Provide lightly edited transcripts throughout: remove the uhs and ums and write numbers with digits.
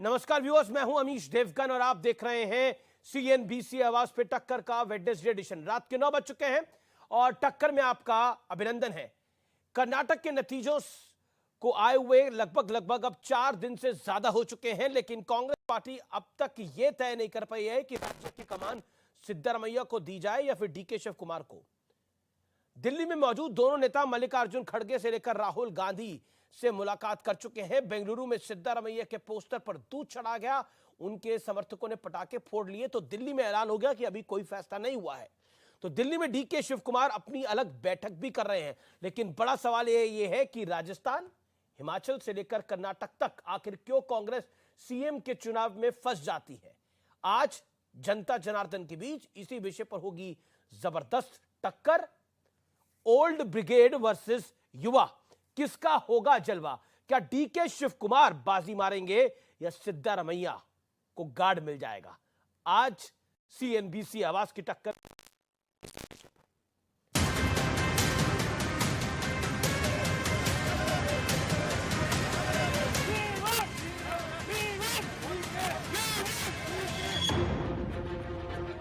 नमस्कार व्यूअर्स, मैं हूं अमीश देवगन और आप देख रहे हैं सीएनबीसी आवाज पे टक्कर का वेडनेसडे एडिशन। रात के 9 बज चुके हैं और टक्कर में आपका अभिनंदन है। कर्नाटक के नतीजों को आए हुए लगभग अब 4 दिन से ज्यादा हो चुके हैं, लेकिन कांग्रेस पार्टी अब तक यह तय नहीं कर पाई है कि राज्य की कमान सिद्धरामैया को दी जाए या फिर डीके शिव कुमार को। दिल्ली में मौजूद दोनों नेता मल्लिकार्जुन खड़गे से लेकर राहुल गांधी से मुलाकात कर चुके हैं। बेंगलुरु में सिद्धरामैया के पोस्टर पर दूध चढ़ा गया, उनके समर्थकों ने पटाखे फोड़ लिए तो दिल्ली में ऐलान हो गया कि अभी कोई फैसला नहीं हुआ है। तो दिल्ली में डीके शिव कुमार अपनी अलग बैठक भी कर रहे हैं, लेकिन बड़ा सवाल ये है कि राजस्थान, हिमाचल से लेकर कर्नाटक तक आखिर क्यों कांग्रेस सीएम के चुनाव में फंस जाती है। आज जनता जनार्दन के बीच इसी विषय पर होगी जबरदस्त टक्कर। ओल्ड ब्रिगेड वर्सेस युवा, किसका होगा जलवा? क्या डीके शिव कुमार बाजी मारेंगे या सिद्धरामैया को गार्ड मिल जाएगा? आज सीएनबीसी आवाज की टक्कर।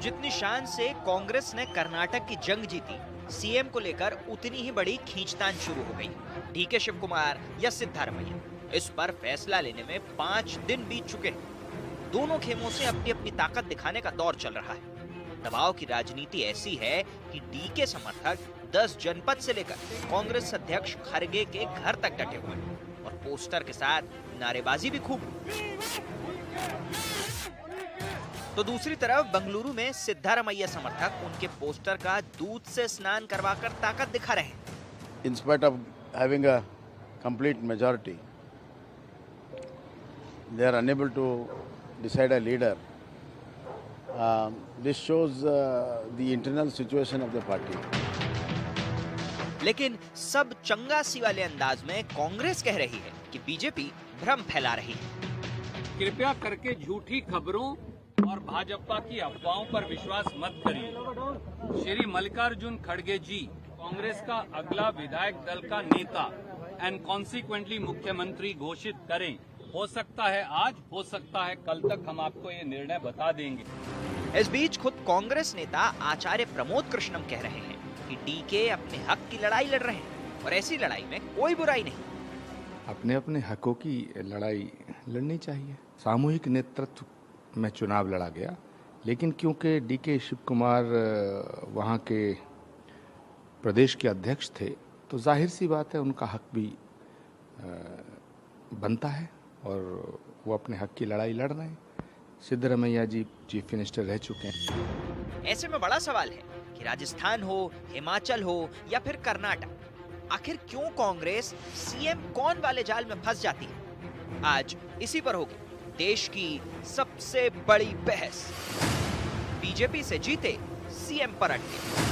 जितनी शान से कांग्रेस ने कर्नाटक की जंग जीती, सीएम को लेकर उतनी ही बड़ी खींचतान शुरू हो गई। डीके शिव कुमार या सिद्धरामैया, इस पर फैसला लेने में 5 दिन बीत चुके हैं। दोनों खेमों से अपनी अपनी ताकत दिखाने का दौर चल रहा है। दबाव की राजनीति ऐसी है कि डीके समर्थक 10 जनपद से लेकर कांग्रेस अध्यक्ष खड़गे के घर तक डटे हुए हैं और पोस्टर के साथ नारेबाजी भी खूब। तो दूसरी तरफ बंगलुरु में सिद्धरामैया समर्थक उनके पोस्टर का दूध से स्नान करवाकर ताकत दिखा रहे हैं। In spite of having a complete majority, they are unable to decide a leader. This shows the internal situation of the party. लेकिन सब चंगासी वाले अंदाज में कांग्रेस कह रही है कि बीजेपी भ्रम फैला रही है। कृपया करके झूठी खबरों और भाजपा की अफवाहों पर विश्वास मत करिए। श्री मल्लिकार्जुन खड़गे जी कांग्रेस का अगला विधायक दल का नेता एंड कॉन्सिक्वेंटली मुख्यमंत्री घोषित करें। हो सकता है आज, हो सकता है कल तक हम आपको ये निर्णय बता देंगे। इस बीच खुद कांग्रेस नेता आचार्य प्रमोद कृष्णम कह रहे हैं कि डीके अपने हक की लड़ाई लड़ रहे हैं और ऐसी लड़ाई में कोई बुराई नहीं। अपने अपने हकों की लड़ाई लड़नी चाहिए। सामूहिक नेतृत्व में चुनाव लड़ा गया, लेकिन क्योंकि डीके शिव कुमार वहाँ के प्रदेश के अध्यक्ष थे तो जाहिर सी बात है उनका हक भी बनता है और वो अपने हक की लड़ाई लड़ रहे हैं। सिद्धरामैया जी चीफ मिनिस्टर रह चुके हैं। ऐसे में बड़ा सवाल है कि राजस्थान हो, हिमाचल हो या फिर कर्नाटक, आखिर क्यों कांग्रेस सीएम कौन वाले जाल में फंस जाती है? आज इसी पर होगी देश की सबसे बड़ी बहस। बीजेपी से जीते सीएम पर अटके।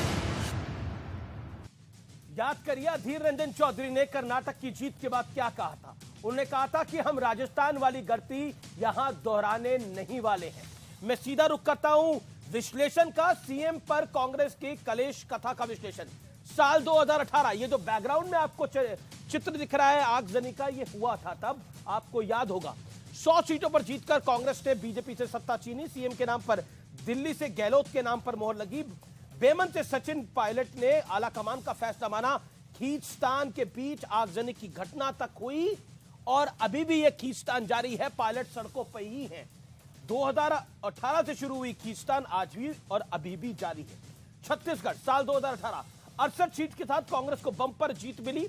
याद करिए, अधीर रंजन चौधरी ने कर्नाटक की जीत के बाद क्या कहा था। उन्होंने कहा था कि हम राजस्थान वाली गलती यहां दोहराने नहीं वाले हैं। मैं सीधा रुख करता हूं विश्लेषण का, सीएम पर कांग्रेस की कलेश कथा का विश्लेषण। साल 2018, ये जो बैकग्राउंड में आपको चित्र दिख रहा है आगजनी का, ये हुआ था तब, आपको याद होगा। 100 सीटों पर जीतकर कांग्रेस ने बीजेपी से सत्ता छीनी। सीएम के नाम पर दिल्ली से गहलोत के नाम पर मोहर लगी। बेमन से सचिन पायलट ने आला कमान का फैसला माना। खींचतान के बीच आगजनी की घटना तक हुई और अभी भी यह खींचतान जारी है। पायलट सड़कों पर ही है। 2018 से शुरू हुई खींचतान आज भी और अभी भी जारी है। छत्तीसगढ़, साल 2018, 68 सीट के साथ कांग्रेस को बंपर जीत मिली।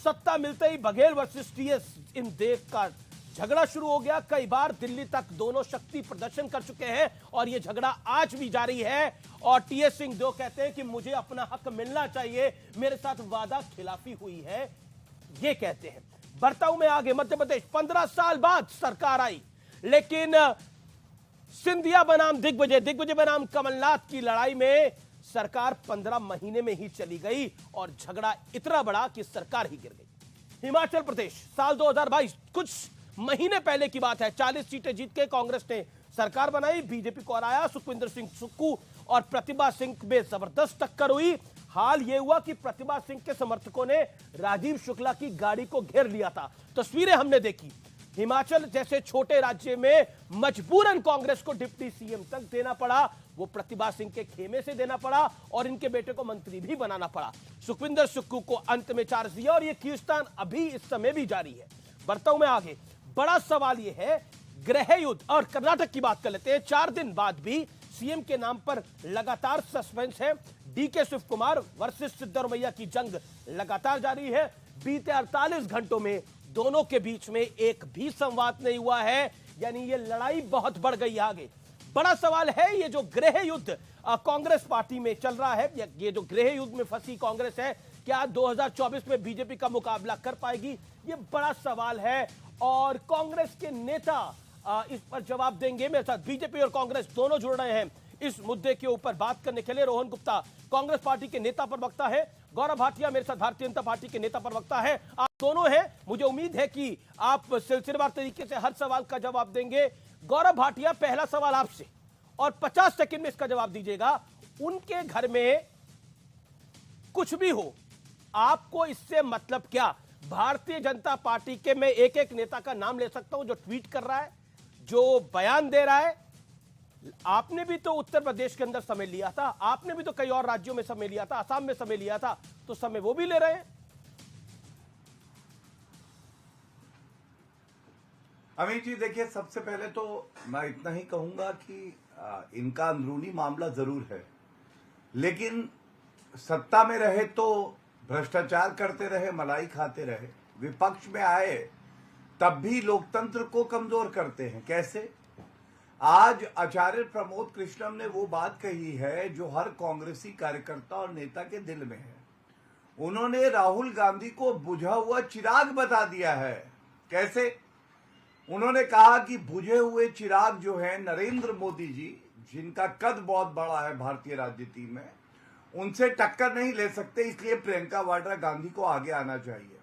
सत्ता मिलते ही बघेल वर्सेस टीएस इन देव का झगड़ा शुरू हो गया। कई बार दिल्ली तक दोनों शक्ति प्रदर्शन कर चुके हैं और यह झगड़ा आज भी जारी है। और टीएस सिंहदेव कहते हैं कि मुझे अपना हक मिलना चाहिए, मेरे साथ वादा खिलाफी हुई है, ये कहते हैं। बढ़ता हूं मैं आगे। मध्य प्रदेश, 15 साल बाद सरकार आई, लेकिन सिंधिया बनाम दिग्विजय बनाम कमलनाथ की लड़ाई में सरकार 15 महीने में ही चली गई और झगड़ा इतना बड़ा कि सरकार ही गिर गई। हिमाचल प्रदेश, साल 2022, कुछ महीने पहले की बात है। 40 सीटें जीत के कांग्रेस ने सरकार बनाई, बीजेपी को हराया। सुखविंदर सिंह सुक्खू और प्रतिभा सिंह में जबरदस्त टक्कर हुई। हाल यह हुआ कि प्रतिभा सिंह के समर्थकों ने राजीव शुक्ला की गाड़ी को घेर लिया था। तस्वीरें हमने देखी। हिमाचल जैसे छोटे राज्य में मजबूरन कांग्रेस को डिप्टी सीएम तक देना पड़ा, वो प्रतिभा सिंह के खेमे से देना पड़ा और इनके बेटे को मंत्री भी बनाना पड़ा। सुखविंदर सुक्खू को अंत में चार्ज दिया और ये खींचतान अभी इस समय भी जारी है। बढ़ता हूं मैं आगे। बड़ा सवाल ये है, गृह युद्ध और कर्नाटक की बात कर लेते हैं। 4 दिन बाद भी सीएम के नाम पर लगातार सस्पेंस है। डीके शिव कुमार वर्सेस सिद्धरमैया की जंग लगातार जारी है। बीते 48 घंटों में दोनों के बीच में एक भी संवाद नहीं हुआ है, यानी ये लड़ाई बहुत बढ़ गई आगे। बड़ा सवाल है, ये जो गृह युद्ध कांग्रेस पार्टी में चल रहा है, ये जो गृह युद्ध में फंसी कांग्रेस है, क्या 2024 में बीजेपी का मुकाबला कर पाएगी? ये बड़ा सवाल है और कांग्रेस के नेता इस पर जवाब देंगे। मेरे साथ बीजेपी और कांग्रेस दोनों जुड़ रहे हैं इस मुद्दे के ऊपर बात करने के लिए। रोहन गुप्ता कांग्रेस पार्टी के नेता प्रवक्ता है, गौरव भाटिया मेरे साथ भारतीय जनता पार्टी के नेता प्रवक्ता है। आप दोनों हैं, मुझे उम्मीद है कि आप सिलसिलेवार तरीके से हर सवाल का जवाब देंगे। गौरव भाटिया, पहला सवाल आपसे और 50 सेकंड में इसका जवाब दीजिएगा। उनके घर में कुछ भी हो, आपको इससे मतलब क्या? भारतीय जनता पार्टी के मैं एक एक नेता का नाम ले सकता हूं जो ट्वीट कर रहा है, जो बयान दे रहा है। आपने भी तो उत्तर प्रदेश के अंदर समय लिया था, आपने भी तो कई और राज्यों में समय लिया था, असम में समय लिया था, तो समय वो भी ले रहे हैं। अमित जी, देखिए, सबसे पहले तो मैं इतना ही कहूंगा कि इनका अंदरूनी मामला जरूर है, लेकिन सत्ता में रहे तो भ्रष्टाचार करते रहे, मलाई खाते रहे, विपक्ष में आए तब भी लोकतंत्र को कमजोर करते हैं। कैसे? आज आचार्य प्रमोद कृष्णम ने वो बात कही है जो हर कांग्रेसी कार्यकर्ता और नेता के दिल में है। उन्होंने राहुल गांधी को बुझा हुआ चिराग बता दिया है। कैसे? उन्होंने कहा कि बुझे हुए चिराग जो है नरेंद्र मोदी जी, जिनका कद बहुत बड़ा है भारतीय राजनीति में, उनसे टक्कर नहीं ले सकते, इसलिए प्रियंका वाड्रा गांधी को आगे आना चाहिए।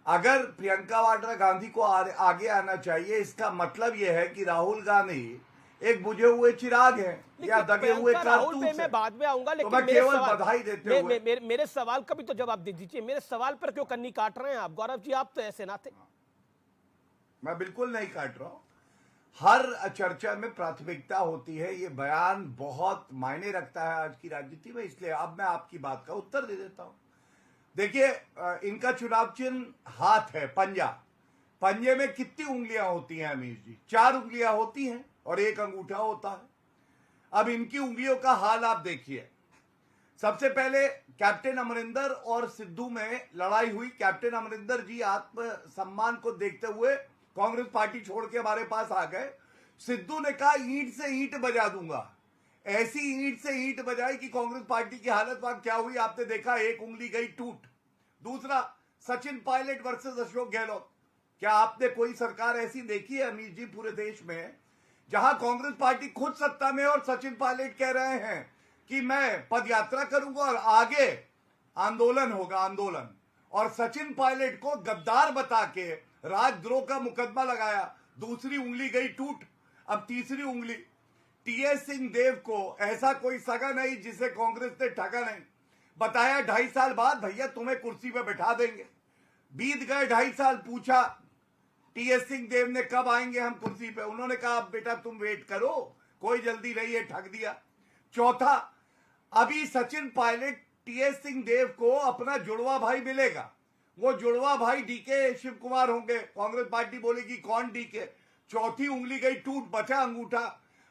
अगर प्रियंका वाड्रा गांधी को आगे आना चाहिए, इसका मतलब यह है कि राहुल गांधी एक बुझे हुए चिराग है या दगे हुए कारतूस है। मैं बाद में आऊंगा, लेकिन मैं केवल बधाई देते हुए मेरे सवाल का भी तो जवाब दे दीजिए। मेरे सवाल पर क्यों कन्नी काट रहे हैं आप? गौरव जी, आप तो ऐसे ना थे। मैं बिल्कुल नहीं काट रहा हूं। हर चर्चा में प्राथमिकता होती है, ये बयान बहुत मायने रखता है आज की राजनीति में, इसलिए अब मैं आपकी बात का उत्तर दे देता हूं। देखिए, इनका चुनाव चिन्ह हाथ है, पंजा। पंजे में कितनी उंगलियां होती हैं अमीर जी? 4 उंगलियां होती हैं और 1 अंगूठा होता है। अब इनकी उंगलियों का हाल आप देखिए। सबसे पहले कैप्टन अमरिंदर और सिद्धू में लड़ाई हुई। कैप्टन अमरिंदर जी आत्मसम्मान को देखते हुए कांग्रेस पार्टी छोड़ के हमारे पास आ गए। सिद्धू ने कहा ईंट से ईंट बजा दूंगा। ऐसी ईंट से ईंट बजाई कि कांग्रेस पार्टी की हालत वहां क्या हुई आपने देखा, 1 उंगली गई टूट। दूसरा, सचिन पायलट वर्सेस अशोक गहलोत। क्या आपने कोई सरकार ऐसी देखी है अमीर जी पूरे देश में, जहां कांग्रेस पार्टी खुद सत्ता में और सचिन पायलट कह रहे हैं कि मैं पदयात्रा करूंगा और आगे आंदोलन होगा, आंदोलन, और सचिन पायलट को गद्दार बता के राजद्रोह का मुकदमा लगाया। दूसरी उंगली गई टूट। अब तीसरी उंगली, टीएस सिंह देव को ऐसा कोई सगा नहीं जिसे कांग्रेस ने ठगा नहीं, बताया 2.5 साल बाद भैया तुम्हें कुर्सी पे बैठा देंगे। बीत गए 2.5 साल, पूछा टीएस सिंह देव ने कब आएंगे हम कुर्सी पे, उन्होंने कहा बेटा तुम वेट करो, कोई जल्दी नहीं है, ठग दिया। चौथा, अभी सचिन पायलट टीएस सिंह देव को अपना जुड़वा भाई मिलेगा, वो जुड़वा भाई डीके शिव कुमार होंगे। कांग्रेस पार्टी बोलेगी कौन डीके? चौथी उंगली गई टूट, बचा अंगूठा।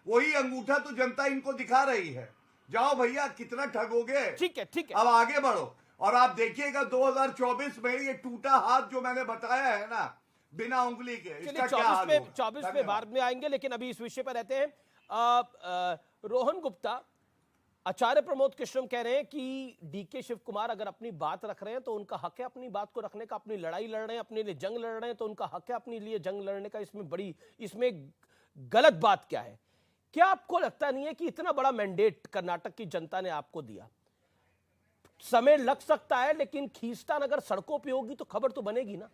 वही अंगूठा तो जनता इनको दिखा रही है। जाओ भैया, कितना ठगोगे? ठीक है, ठीक है, अब आगे बढ़ो और आप देखिएगा 2024 में ये टूटा हाथ जो मैंने बताया है ना, बिना उंगली के, इसका क्या हाल होगा? 24 में बाद में आएंगे, लेकिन अभी इस विषय पर रहते हैं। रोहन गुप्ता, आचार्य प्रमोद कृष्णम कह रहे हैं कि डीके शिव कुमार अगर अपनी बात रख रहे हैं तो उनका हक है अपनी बात को रखने का, अपनी लड़ाई लड़ रहे हैं, अपने लिए जंग लड़ रहे हैं तो उनका हक है अपने लिए जंग लड़ने का। इसमें गलत बात क्या है? क्या आपको लगता नहीं है कि इतना बड़ा मैंडेट कर्नाटक की जनता ने आपको दिया, समय लग सकता है, लेकिन खींचतान अगर सड़कों पे होगी तो खबर तो बनेगी ना?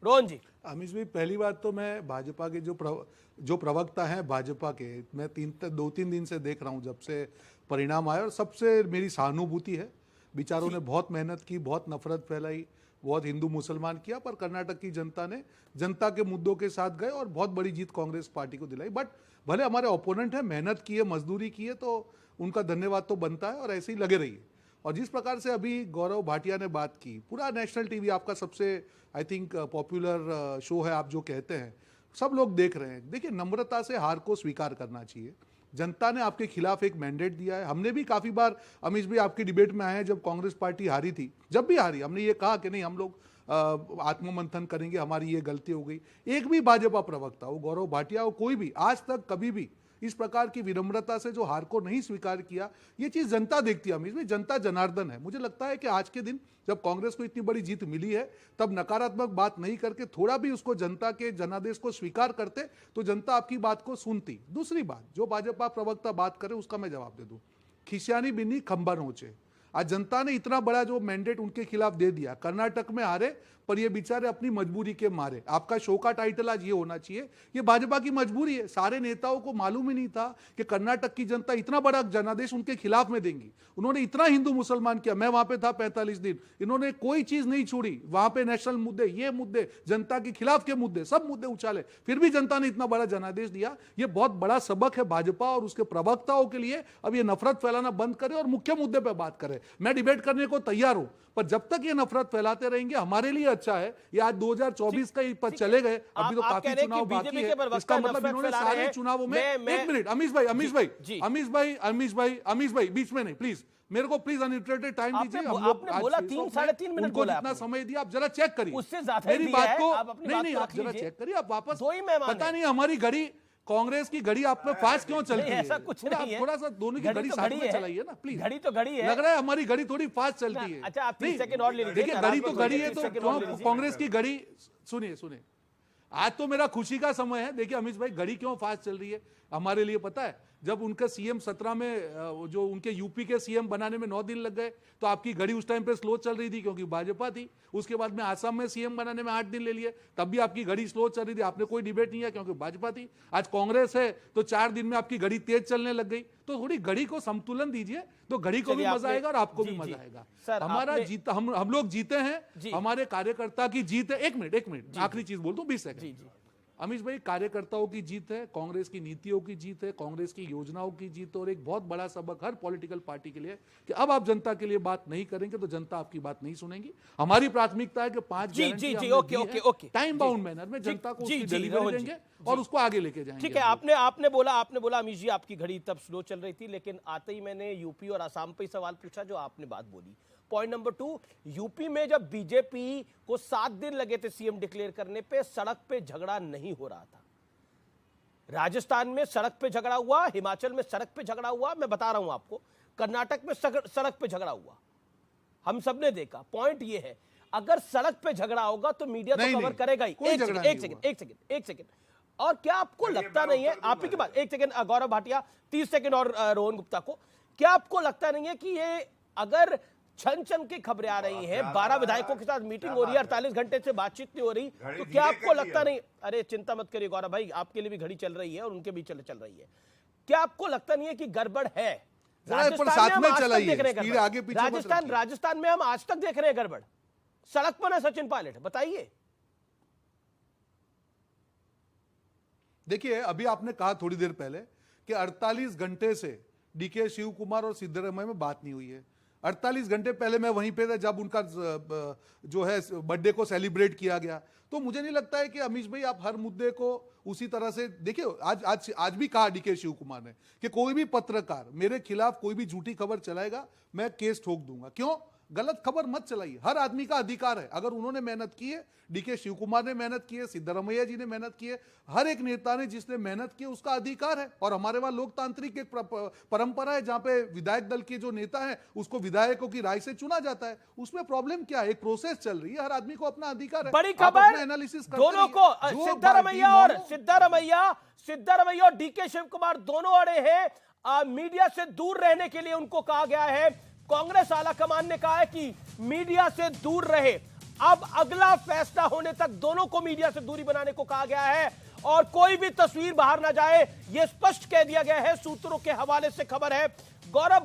रोहन जी। अमीश भाई, पहली बात तो मैं भाजपा के जो प्रवक्ता हैं भाजपा के, मैं 2-3 दिन से देख रहा हूं जब से परिणाम आया, और सबसे मेरी सहानुभूति है। बेचारों ने बहुत मेहनत की, बहुत नफरत फैलाई, बहुत हिंदू मुसलमान किया, पर कर्नाटक की जनता ने जनता के मुद्दों के साथ गए और बहुत बड़ी जीत कांग्रेस पार्टी को दिलाई। बट भले हमारे ओपोनेंट है, मेहनत की है, मजदूरी की है, तो उनका धन्यवाद तो बनता है और ऐसे ही लगे रहिए। और जिस प्रकार से अभी गौरव भाटिया ने बात की, पूरा नेशनल टीवी आपका सबसे आई थिंक पॉपुलर शो है, आप जो कहते हैं सब लोग देख रहे हैं। देखिए, नम्रता से हार को स्वीकार करना चाहिए। जनता ने आपके खिलाफ एक मैंडेट दिया है। हमने भी काफी बार, अमीश भाई आपकी डिबेट में आए हैं, जब कांग्रेस पार्टी हारी थी, जब भी हारी, हमने ये कहा कि नहीं, हम लोग आत्ममंथन करेंगे, हमारी ये गलती हो गई। एक भी भाजपा प्रवक्ता हो, गौरव भाटिया हो, कोई भी आज तक कभी भी इस प्रकार की विनम्रता से जो हार को नहीं स्वीकार किया, ये चीज जनता देखती है। अमीश भाई, जनता जनार्दन है। मुझे लगता है कि आज के दिन जब कांग्रेस को इतनी बड़ी जीत मिली है, तब नकारात्मक बात नहीं करके थोड़ा भी उसको जनता के जनादेश को स्वीकार करते तो जनता आपकी बात को सुनती। दूसरी बात, जो भाजपा प्रवक्ता बात करे उसका मैं जवाब दे दूं। खिसियानी बिन्नी खंबा नोचे। आज जनता ने इतना बड़ा जो मैंडेट उनके खिलाफ दे दिया, कर्नाटक में हारे पर ये बेचारे अपनी मजबूरी के मारे। आपका शो का टाइटल आज ये होना चाहिए, ये भाजपा की मजबूरी है। सारे नेताओं को मालूम ही नहीं था कि कर्नाटक की जनता इतना बड़ा जनादेश उनके खिलाफ में देंगी। उन्होंने इतना हिंदू मुसलमान किया, मैं वहां पे था 45 दिन, इन्होंने कोई चीज नहीं छोड़ी। वहां पे नेशनल मुद्दे, ये मुद्दे, जनता के खिलाफ के मुद्दे, सब मुद्दे उछाले, फिर भी जनता ने इतना बड़ा जनादेश दिया। ये बहुत बड़ा सबक है भाजपा और उसके प्रवक्ताओं के लिए। अब ये नफरत फैलाना बंद करे और मुख्य मुद्दे पर बात करे। मैं डिबेट करने को तैयार हूं, पर जब तक ये नफरत फैलाते रहेंगे हमारे लिए अच्छा है। ये आज 2024 का पर चले गए, अभी तो काफी चुनाव बाकी है। इसका मतलब इन्होंने सारे चुनावों में, एक मिनट अमीश भाई बीच में नहीं, प्लीज मेरे को प्लीज अनइंटरप्टेड टाइम दीजिए। हम लोग बोला 3-3.5 मिनट उनको जितना समय दिया, आप जरा चेक करिए उससे ज्यादा मेरी बात को। नहीं, आप जरा चेक करिए, आप वापस, दो ही मेहमान पता नहीं हमारी घड़ी, कांग्रेस की घड़ी आप में फास्ट क्यों चलती है? ऐसा कुछ नहीं है, थोड़ा सा दोनों की घड़ी साथ में चलाइए ना प्लीज। घड़ी तो घड़ी है, लग रहा है हमारी घड़ी थोड़ी फास्ट चलती है। अच्छा, आप 30 सेकंड और ले लीजिए। देखिए, घड़ी तो घड़ी है, तो कांग्रेस की घड़ी, सुनिए, आज तो मेरा खुशी का समय है। देखिए अमीश भाई, घड़ी क्यों फास्ट चल रही है हमारे लिए पता है? जब उनका सीएम 17 में, जो उनके यूपी के सीएम बनाने में 9 दिन लग गए, तो आपकी घड़ी उस टाइम पे स्लो चल रही थी क्योंकि भाजपा थी। उसके बाद में आसाम में सीएम बनाने में 8 दिन ले लिए, तब भी आपकी घड़ी स्लो चल रही थी, आपने कोई डिबेट नहीं किया क्योंकि भाजपा थी। आज कांग्रेस है तो 4 दिन में आपकी घड़ी तेज चलने लग गई। तो थोड़ी घड़ी को संतुलन दीजिए, तो घड़ी को भी मजा आएगा और आपको भी मजा आएगा। हमारा जीत, हम लोग जीते हैं, हमारे कार्यकर्ता की जीत है। एक मिनट आखिरी चीज बोल दूं, 20 सेकंड। अमीश भाई, कार्यकर्ताओं की जीत है, कांग्रेस की नीतियों की जीत है, कांग्रेस की योजनाओं की जीत है, और एक बहुत बड़ा सबक हर पॉलिटिकल पार्टी के लिए कि अब आप जनता के लिए बात नहीं करेंगे तो जनता आपकी बात नहीं सुनेगी। हमारी प्राथमिकता है कि 5 टाइम बाउंड मैनर में जनता को उसकी डिलीवरी देंगे और उसको आगे लेके जाएंगे। ठीक है, आपने बोला अमीश जी आपकी घड़ी तब स्लो चल रही थी, लेकिन आते ही मैंने यूपी और आसाम पे सवाल पूछा जो आपने बात बोली। पॉइंट नंबर 2, यूपी में जब बीजेपी को 7 दिन लगे थे सीएम डिक्लेयर करने पे, सड़क पे झगड़ा नहीं हो रहा था। राजस्थान में सड़क पे झगड़ा हुआ, हिमाचल में सड़क पे झगड़ा हुआ, मैं बता रहा हूं आपको, कर्नाटक में सड़क पे झगड़ा हुआ, हम सबने देखा। पॉइंट ये है, अगर सड़क पे झगड़ा होगा तो मीडिया तो कवर करेगा ही। एक सेकंड, और क्या आपको लगता नहीं है, आप ही की बात, एक सेकंड गौरव भाटिया, 30 सेकंड और रोहन गुप्ता को, क्या आपको लगता नहीं है कि ये अगर छन की खबरें आ रही हैं, 12 विधायकों के साथ मीटिंग हो रही है, 48 घंटे से बातचीत नहीं हो रही, तो क्या आपको लगता नहीं, अरे चिंता मत करिए गौरव भाई, आपके लिए भी घड़ी चल रही है और उनके भी चल रही है, क्या आपको लगता नहीं है कि गड़बड़ है? राजस्थान में हम आज तक देख रहे हैं गड़बड़, सड़क पर है सचिन पायलट, बताइए। देखिए, अभी आपने कहा थोड़ी देर पहले कि 48 घंटे से डीके शिव कुमार और सिद्धरामैया में बात नहीं हुई है। 48 घंटे पहले मैं वहीं पे था जब उनका जो है बर्थडे को सेलिब्रेट किया गया। तो मुझे नहीं लगता है कि अमीश भाई आप हर मुद्दे को उसी तरह से देखिए। आज भी कहा डीके शिव कुमार ने कि कोई भी पत्रकार मेरे खिलाफ कोई भी झूठी खबर चलाएगा मैं केस ठोक दूंगा। क्यों? गलत खबर मत चलाइए, हर आदमी का अधिकार है। अगर उन्होंने मेहनत की है, डीके शिव कुमार ने मेहनत की है, सिद्धरामैया जी ने मेहनत की है, हर एक नेता ने जिसने मेहनत की है उसका अधिकार है। और हमारे वहां लोकतांत्रिक एक परंपरा है जहां पे विधायक दल के जो नेता है उसको विधायकों की राय से चुना जाता है। उसमें प्रॉब्लम क्या है? एक प्रोसेस चल रही है, हर आदमी को अपना अधिकार है। बड़ी खबर एनालिसिस दोनों को, सिद्धरामैया और डीके शिव कुमार दोनों अड़े हैं। मीडिया से दूर रहने के लिए उनको कहा गया है, कांग्रेस आला कमान ने कहा है कि मीडिया से दूर रहे। अब अगला फैसला होने तक दोनों को मीडिया से दूरी बनाने को कहा गया है और कोई भी तस्वीर बाहर ना जाए, यह स्पष्ट कह दिया गया है। सूत्रों के हवाले से खबर है, गौरव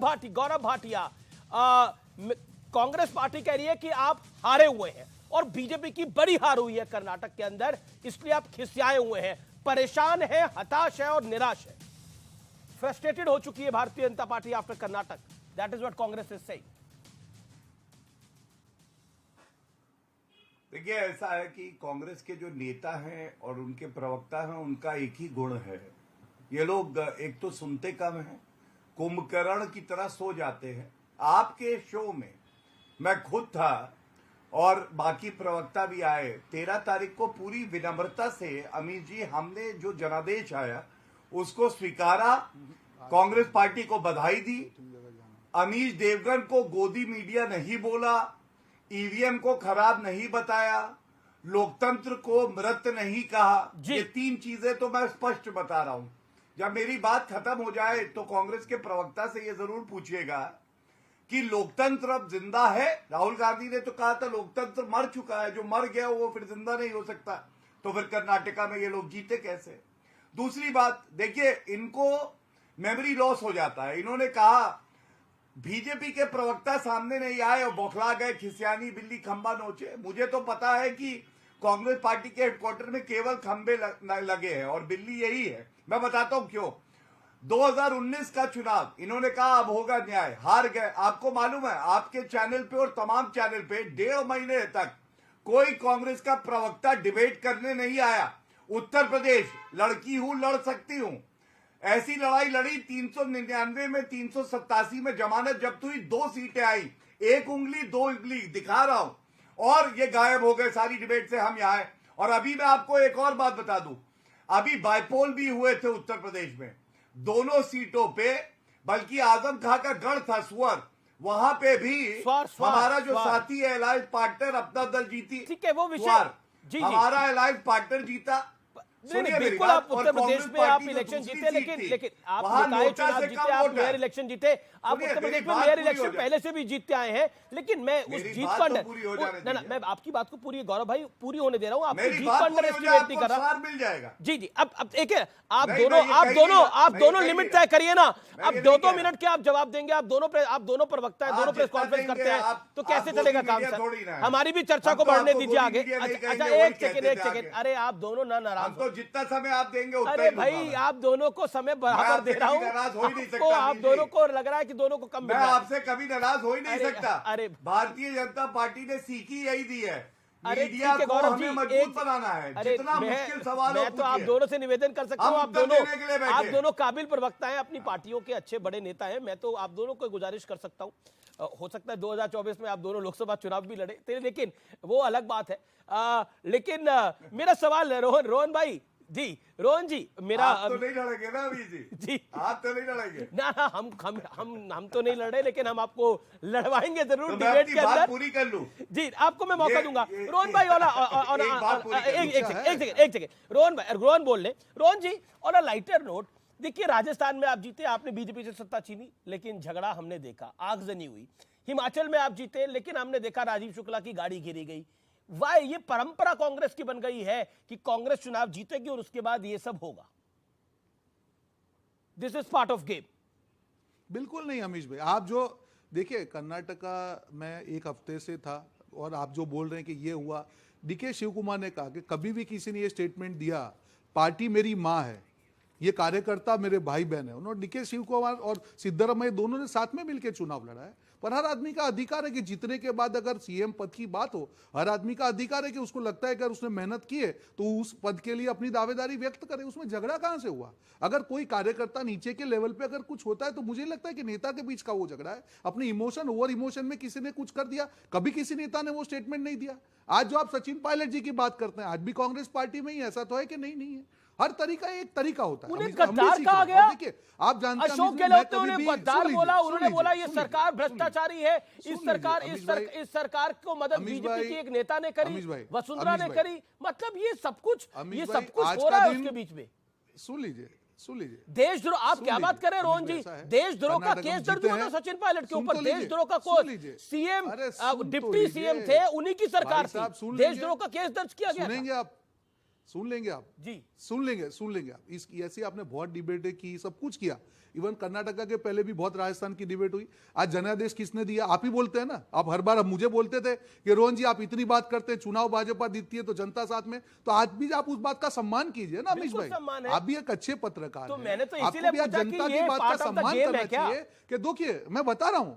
भाटिया, कांग्रेस पार्टी कह रही है कि आप हारे हुए हैं, और बीजेपी की बड़ी हार हुई है कर्नाटक के अंदर, इसलिए आप खिसियाए हुए हैं, परेशान है, हताश है और निराश है। फ्रस्ट्रेटेड हो चुकी है Bharatiya Janata party after Karnataka. That is what Congress is saying. देखिए, ऐसा है कि कांग्रेस के जो नेता हैं और उनके प्रवक्ता हैं, उनका एक ही गुण है, ये लोग एक तो सुनते कम हैं, कुंभकर्ण की तरह सो जाते हैं। आपके शो में मैं खुद था और बाकी प्रवक्ता भी आए। 13 तारीख को पूरी विनम्रता से अमित जी, हमने जो जनादेश आया उसको स्वीकारा, कांग्रेस पार्टी को बधाई दी, अमीश देवगन को गोदी मीडिया नहीं बोला, ईवीएम को खराब नहीं बताया, लोकतंत्र को मृत नहीं कहा। ये 3 चीजें तो मैं स्पष्ट बता रहा हूं। जब मेरी बात खत्म हो जाए तो कांग्रेस के प्रवक्ता से ये जरूर पूछिएगा कि लोकतंत्र अब जिंदा है। राहुल गांधी ने तो कहा था लोकतंत्र मर चुका है, जो मर गया वो फिर जिंदा नहीं हो सकता। तो फिर कर्नाटका में ये लोग जीते कैसे? दूसरी बात देखिए, इनको मेमोरी लॉस हो जाता है। इन्होंने कहा बीजेपी के प्रवक्ता सामने नहीं आए और बौखला गए, खिसियानी बिल्ली खंबा नोचे। मुझे तो पता है कि कांग्रेस पार्टी के हेडक्वार्टर में केवल खंबे लगे हैं और बिल्ली यही है। मैं बताता हूं क्यों। 2019 का चुनाव इन्होंने कहा अब होगा न्याय, हार गए। आपको मालूम है, आपके चैनल पे और तमाम चैनल पे 1.5 महीने तक कोई कांग्रेस का प्रवक्ता डिबेट करने नहीं आया। उत्तर प्रदेश, लड़की हूं, लड़ सकती हूं, ऐसी लड़ाई लड़ी। 399 में, 387 में जमानत जब्त हुई, 2 सीटें आई, 1 उंगली 2 उंगली दिखा रहा हूं, और ये गायब हो गए सारी डिबेट से। हम यहां हैं। और अभी मैं आपको एक और बात बता दूं, अभी बाइपोल भी हुए थे उत्तर प्रदेश में, दोनों सीटों पे, बल्कि आजम खां का गढ़ था सुअर, वहां पे भी हमारा जो साथी है अलायंस पार्टनर अपना दल जीती। ठीक है, वो विषय हमारा अलायंस पार्टनर जीता। नहीं, बिल्कुल आप उत्तर प्रदेश में आप इलेक्शन जीते, लेकिन आप निकाय चुनाव जीते, आप मेयर इलेक्शन जीते, आप उत्तर प्रदेश में मेयर इलेक्शन पहले से भी जीतते आए हैं। लेकिन मैं उस जीत को ना, मैं आपकी बात को पूरी, गौरव भाई, पूरी होने दे रहा हूं। आपकी जीत को अंडर एस्टिमेट नहीं कर रहा। मिल जाएगा। जी, अब एक है, आप दोनों लिमिट तय करिए ना। अब 2 मिनट के आप जवाब देंगे, आप दोनों प्रवक्ता है, दोनों प्रेस कॉन्फ्रेंस करते हैं, तो कैसे चलेगा काम सर? हमारी भी चर्चा को बढ़ने दीजिए आगे। अच्छा, एक सेकेंड, अरे आप दोनों ना नाराज हो, जितना समय आप देंगे उतना। अरे भाई, आप दोनों को समय बराबर दे रहा हूँ। आपको, आप दोनों को लग रहा है कि दोनों को कम मिल रहा है। मैं आपसे कभी नाराज हो ही नहीं सकता। अरे भारतीय जनता पार्टी ने सीखी यही दी है, मीडिया को हमें मजबूत बनाना है। जितना मुश्किल सवाल हो, मैं तो आप दोनों से निवेदन कर सकता हूँ, आप दोनों काबिल प्रवक्ता हैं, अपनी पार्टियों के अच्छे बड़े नेता हैं। मैं तो आप दोनों को गुजारिश कर सकता हूँ, हो सकता है 2024 में आप दोनों लोकसभा चुनाव भी लड़े, लेकिन वो अलग बात है। लेकिन मेरा सवाल है रोहन भाई जी, रोहन जी, मेरा आप तो नहीं लड़ेंगे ना अभी जी? आप तो नहीं लड़ेंगे ना, हम तो नहीं लड़े, लेकिन हम आपको लड़वाएंगे जरूर तो डिबेट के अंदर। पूरी कर लूं जी, आपको मैं मौका दूंगा। रोहन भाई, एक सेकेंड, रोहन बोल ले। रोहन जी, ऑन अ लाइटर नोट, देखिए राजस्थान में आप जीते, आपने बीजेपी से सत्ता छीनी, लेकिन झगड़ा हमने देखा, आगजनी हुई। हिमाचल में आप जीते, लेकिन हमने देखा राजीव शुक्ला की गाड़ी घेरी गई। वाह, ये परंपरा कांग्रेस की बन गई है कि कांग्रेस चुनाव जीतेगी और उसके बाद ये सब होगा। This is part of game. बिल्कुल नहीं अमीश भाई, आप जो देखिए, कर्नाटका में 1 हफ्ते से था, और आप जो बोल रहे हैं कि ये हुआ, डीके शिव कुमार ने कहा कि कभी भी किसी ने ये स्टेटमेंट दिया, पार्टी मेरी मां है, ये कार्यकर्ता मेरे भाई बहन है। उन्होंने डीके शिव कुमार और सिद्धरामैया दोनों ने साथ में मिलकर चुनाव लड़ा है। पर हर आदमी का अधिकार है कि जीतने के बाद अगर सीएम पद की बात हो, हर आदमी का अधिकार है कि उसको लगता है कि अगर उसने मेहनत की है तो उस पद के लिए अपनी दावेदारी व्यक्त करे। उसमें झगड़ा कहां से हुआ? अगर कोई कार्यकर्ता नीचे के लेवल पे अगर कुछ होता है तो मुझे लगता है कि नेता के बीच का वो झगड़ा है। अपने इमोशन, ओवर इमोशन में किसी ने कुछ कर दिया, कभी किसी नेता ने वो स्टेटमेंट नहीं दिया। आज जो आप सचिन पायलट जी की बात करते हैं, आज भी कांग्रेस पार्टी में ही ऐसा तो है कि नहीं है। हर तरीका एक तरीका होता है। उन्हें गद्दार कहा गया। देखिए, आप जानते हैं अशोक गहलोत ने उन्हें गद्दार बोला, उन्होंने बोला ये सरकार भ्रष्टाचारी है। इस सरकार को मदद बीजेपी के एक नेता ने करी, वसुंधरा ने करी। मतलब ये सब कुछ हो रहा है उसके बीच में। सुन लीजिए देशद्रोह, आप क्या बात कर रहे हैं रोहन जी? देशद्रोह का केस दर्ज हुआ था सचिन पायलट के ऊपर। देशद्रोह का सीएम, डिप्टी सीएम थे, उन्हीं की सरकार थी, देशद्रोह का केस दर्ज किया गया। सुन लेंगे आप जी। सुन लेंगे आप। इस ऐसी आपने बहुत डिबेटें की, सब कुछ किया। इवन कर्नाटका के पहले भी बहुत राजस्थान की डिबेट हुई। आज जनादेश किसने दिया? आप ही बोलते हैं ना। आप हर बार मुझे बोलते थे कि रोहन जी आप इतनी बात करते हैं, चुनाव भाजपा जीतती है तो जनता साथ में, तो आज भी आप उस बात का सम्मान कीजिए ना अमीश बिल्कुल सम्मान भाई। है। आप भी एक अच्छे पत्रकार तो हैं। मैंने तो आपको इसीलिए भी आज पूछा कि जनता ये की बात का part of the सम्मान game करना है क्या? चाहिए कि देखिए मैं बता रहा हूं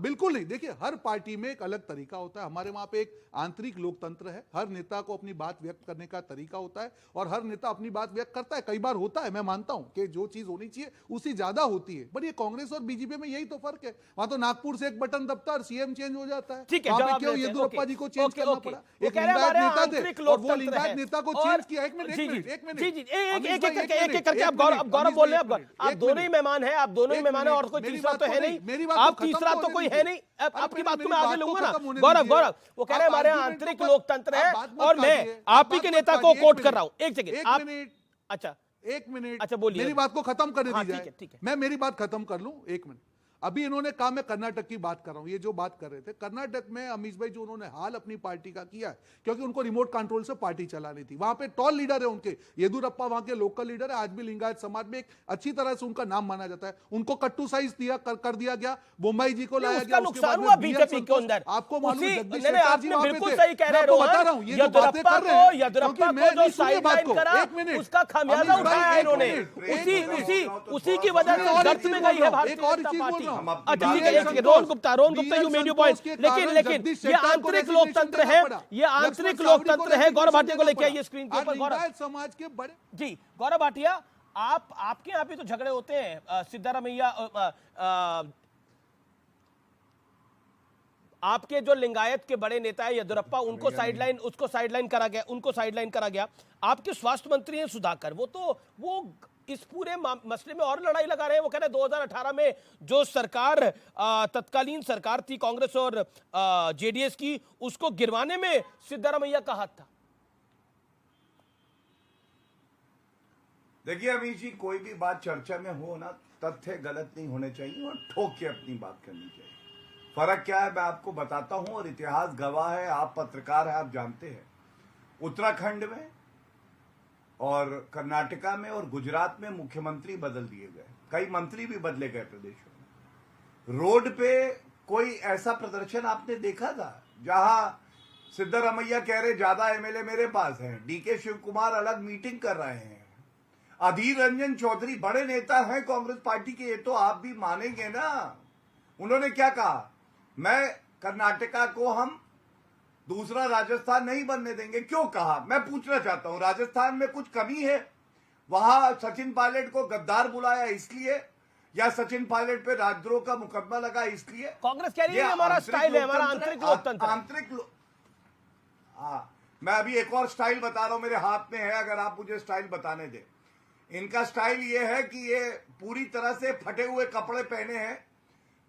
बिल्कुल नहीं। देखिए हर पार्टी में एक अलग तरीका होता है। हमारे वहां पे एक आंतरिक लोकतंत्र है। हर नेता को अपनी बात व्यक्त करने का तरीका होता है और हर नेता अपनी बात व्यक्त करता है। कई बार होता है, मैं मानता हूं कि जो चीज होनी चाहिए उससे ज्यादा होती है। पर ये कांग्रेस और बीजेपी में यही तो फर्क है। वहां तो नागपुर से एक बटन दबता और सीएम चेंज हो जाता है। ठीक है, वहां पे जवाब क्यों देते हैं। येदुरप्पा जी को चेंज ओके, करना ओके। पड़ा? वो एक कह रहे हैं लिंगायत हमारे नेता आंतरिक थे और वो लोकतंत्र लिंगायत है। नेता को और- चेंज किया। एक मिनट जी, एक जी, मिनट एक मिनट जी, जी, एक अमीश एक भाई, करके आप मिनट, गौरव अमीश बोल रहे भाई, हैं। एक आप मिनट, दोनों ही मेहमान हैं, आप दोनों ही एक मेहमान हैं और मिनट, कोई मेरी तीसरा बात तो को है नहीं, नहीं। मेरी बात आप को खत्म तीसरा होने तो कोई है दीजिए। नहीं। अरे आपकी पहले बात को मेरी मैं आगे बात को लूंगा ना। खत्म होने गौरव दीजिए। वो कह रहे हैं आप हमारे argument आंतरिक को- लोकतंत्र है आप बात मत और मैं काटिए, आप ही बात के मत नेता को काटिए, कोट एक कर रहा हूं। एक मिनट, सेकंड एक आप मिनट, अच्छा एक मिनट। अच्छा, बोलिए। मेरी बात को खत्म करने हाँ, दी ठीक है, जाए। ठीक है। मैं मेरी बात खत्म कर लूं, एक मिनट। अभी इन्होंने कहा मैं कर्नाटक की बात कर रहा हूं। ये जो बात कर रहे थे कर्नाटक में अमीश भाई, जो उन्होंने हाल अपनी पार्टी का किया है, क्योंकि उनको रिमोट कंट्रोल से पार्टी चलानी थी। वहां पे टॉल लीडर है उनके, येदुरप्पा वहां के लोकल लीडर है। आज भी लिंगायत समाज में एक अच्छी तरह से उनका नाम माना जाता है। उनको कट्टू साइज दिया कर दिया गया। बोम्बई जी को लाया उसका गया। नुकसान हुआ बीजेपी के अंदर। आपको मालूम उसी- जगदीश नहीं, नहीं, शेट्टी जी आपने वहां पे बिल्कुल थे। सही कह रहे मैं हैं आपको रोहन। बता रहा हूं, ये जो बातें येदुरप्पा कर रहे हैं, येदुरप्पा क्योंकि को मैं जो नहीं सुनिए बात साइडलाइन को। करा, एक मिनट, उसका खामियाजा अमीश भाई, उठाया एक इन्होंने। मिनट, उसी की वजह से और एक गर्त चीज में बोल गई रहा है हूं, भारतीय एक और जनता चीज बोल पार्टी। रहा हूं। अच्छा ठीक BL है, Santosh, Rohan Gupta BL you made your Santosh point. के लेकिन कारण लेकिन जगदीश ये शेट्टी को आंतरिक रेजिग्नेशन लोकतंत्र देना है, पड़ा। ये आंतरिक लक्ष्मण सावरी को लोकतंत्र है। गौरव भाटिया को रेजिग्नेशन लेके आइए देना स्क्रीन के पड़ा। ऊपर। आज गौरव लिंगायत समाज के बड़े जी, गौरव भाटिया, आपके यहाँ भी तो झगड़े होते हैं। सिद्धारमैया, आपके जो लिंगायत के बड़े नेता है येदुरप्पा, उसको साइडलाइन करा गया। आपके स्वास्थ्य मंत्री हैं सुधाकर, वो इस पूरे मसले में और लड़ाई लगा रहे हैं। वो कह रहे हैं 2018 में जो सरकार तत्कालीन सरकार थी कांग्रेस और जेडीएस की, उसको गिरवाने में सिद्धारमैया का हाथ था। देखिए अमीश जी, कोई भी बात चर्चा में हो ना, तथ्य गलत नहीं होने चाहिए और ठोक के अपनी बात करनी चाहिए। फर्क क्या है मैं आपको बताता हूं, और इतिहास गवाह है, आप पत्रकार हैं, आप जानते हैं। उत्तराखंड में और कर्नाटका में और गुजरात में मुख्यमंत्री बदल दिए गए, कई मंत्री भी बदले गए प्रदेशों में। रोड पे कोई ऐसा प्रदर्शन आपने देखा था जहां सिद्धारमैया कह रहे ज्यादा एमएलए मेरे पास हैं, डीके शिव कुमार अलग मीटिंग कर रहे हैं, अधीर रंजन चौधरी बड़े नेता हैं कांग्रेस पार्टी के, ये तो आप भी मानेंगे ना। उन्होंने क्या कहा, मैं कर्नाटका को हम दूसरा राजस्थान नहीं बनने देंगे। क्यों कहा, मैं पूछना चाहता हूं, राजस्थान में कुछ कमी है? वहां सचिन पायलट को गद्दार बुलाया इसलिए, या सचिन पायलट पे राजद्रोह का मुकदमा लगा इसलिए? कांग्रेस कह रही है हमारा स्टाइल है, हमारा आंतरिक लोकतंत्र। हाँ, मैं अभी एक और स्टाइल बता रहा हूं, मेरे हाथ में है, अगर आप मुझे स्टाइल बताने दें। इनका स्टाइल ये है कि ये पूरी तरह से फटे हुए कपड़े पहने हैं,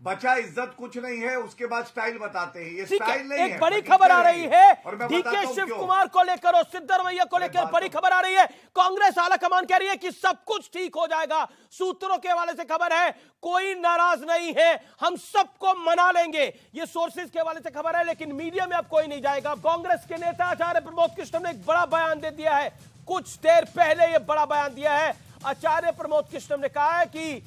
बचा इज्जत कुछ नहीं है, उसके बाद स्टाइल बताते हैं। ये स्टाइल नहीं है। एक बड़ी खबर आ रही है और मैं डीके बताता हूं शिव क्यों। कुमार को लेकर और सिद्धारमैया को लेकर बड़ी खबर आ रही है। कांग्रेस आला कमान कह रही है कि सब कुछ ठीक हो जाएगा। सूत्रों के हवाले से खबर है, कोई नाराज नहीं है, हम सबको मना लेंगे। ये सोर्सेज के हवाले से खबर है, लेकिन मीडिया में अब कोई नहीं जाएगा। कांग्रेस के नेता आचार्य प्रमोद कृष्णम ने एक बड़ा बयान दे दिया है। कुछ देर पहले यह बड़ा बयान दिया है। आचार्य प्रमोद कृष्णम ने कहा है कि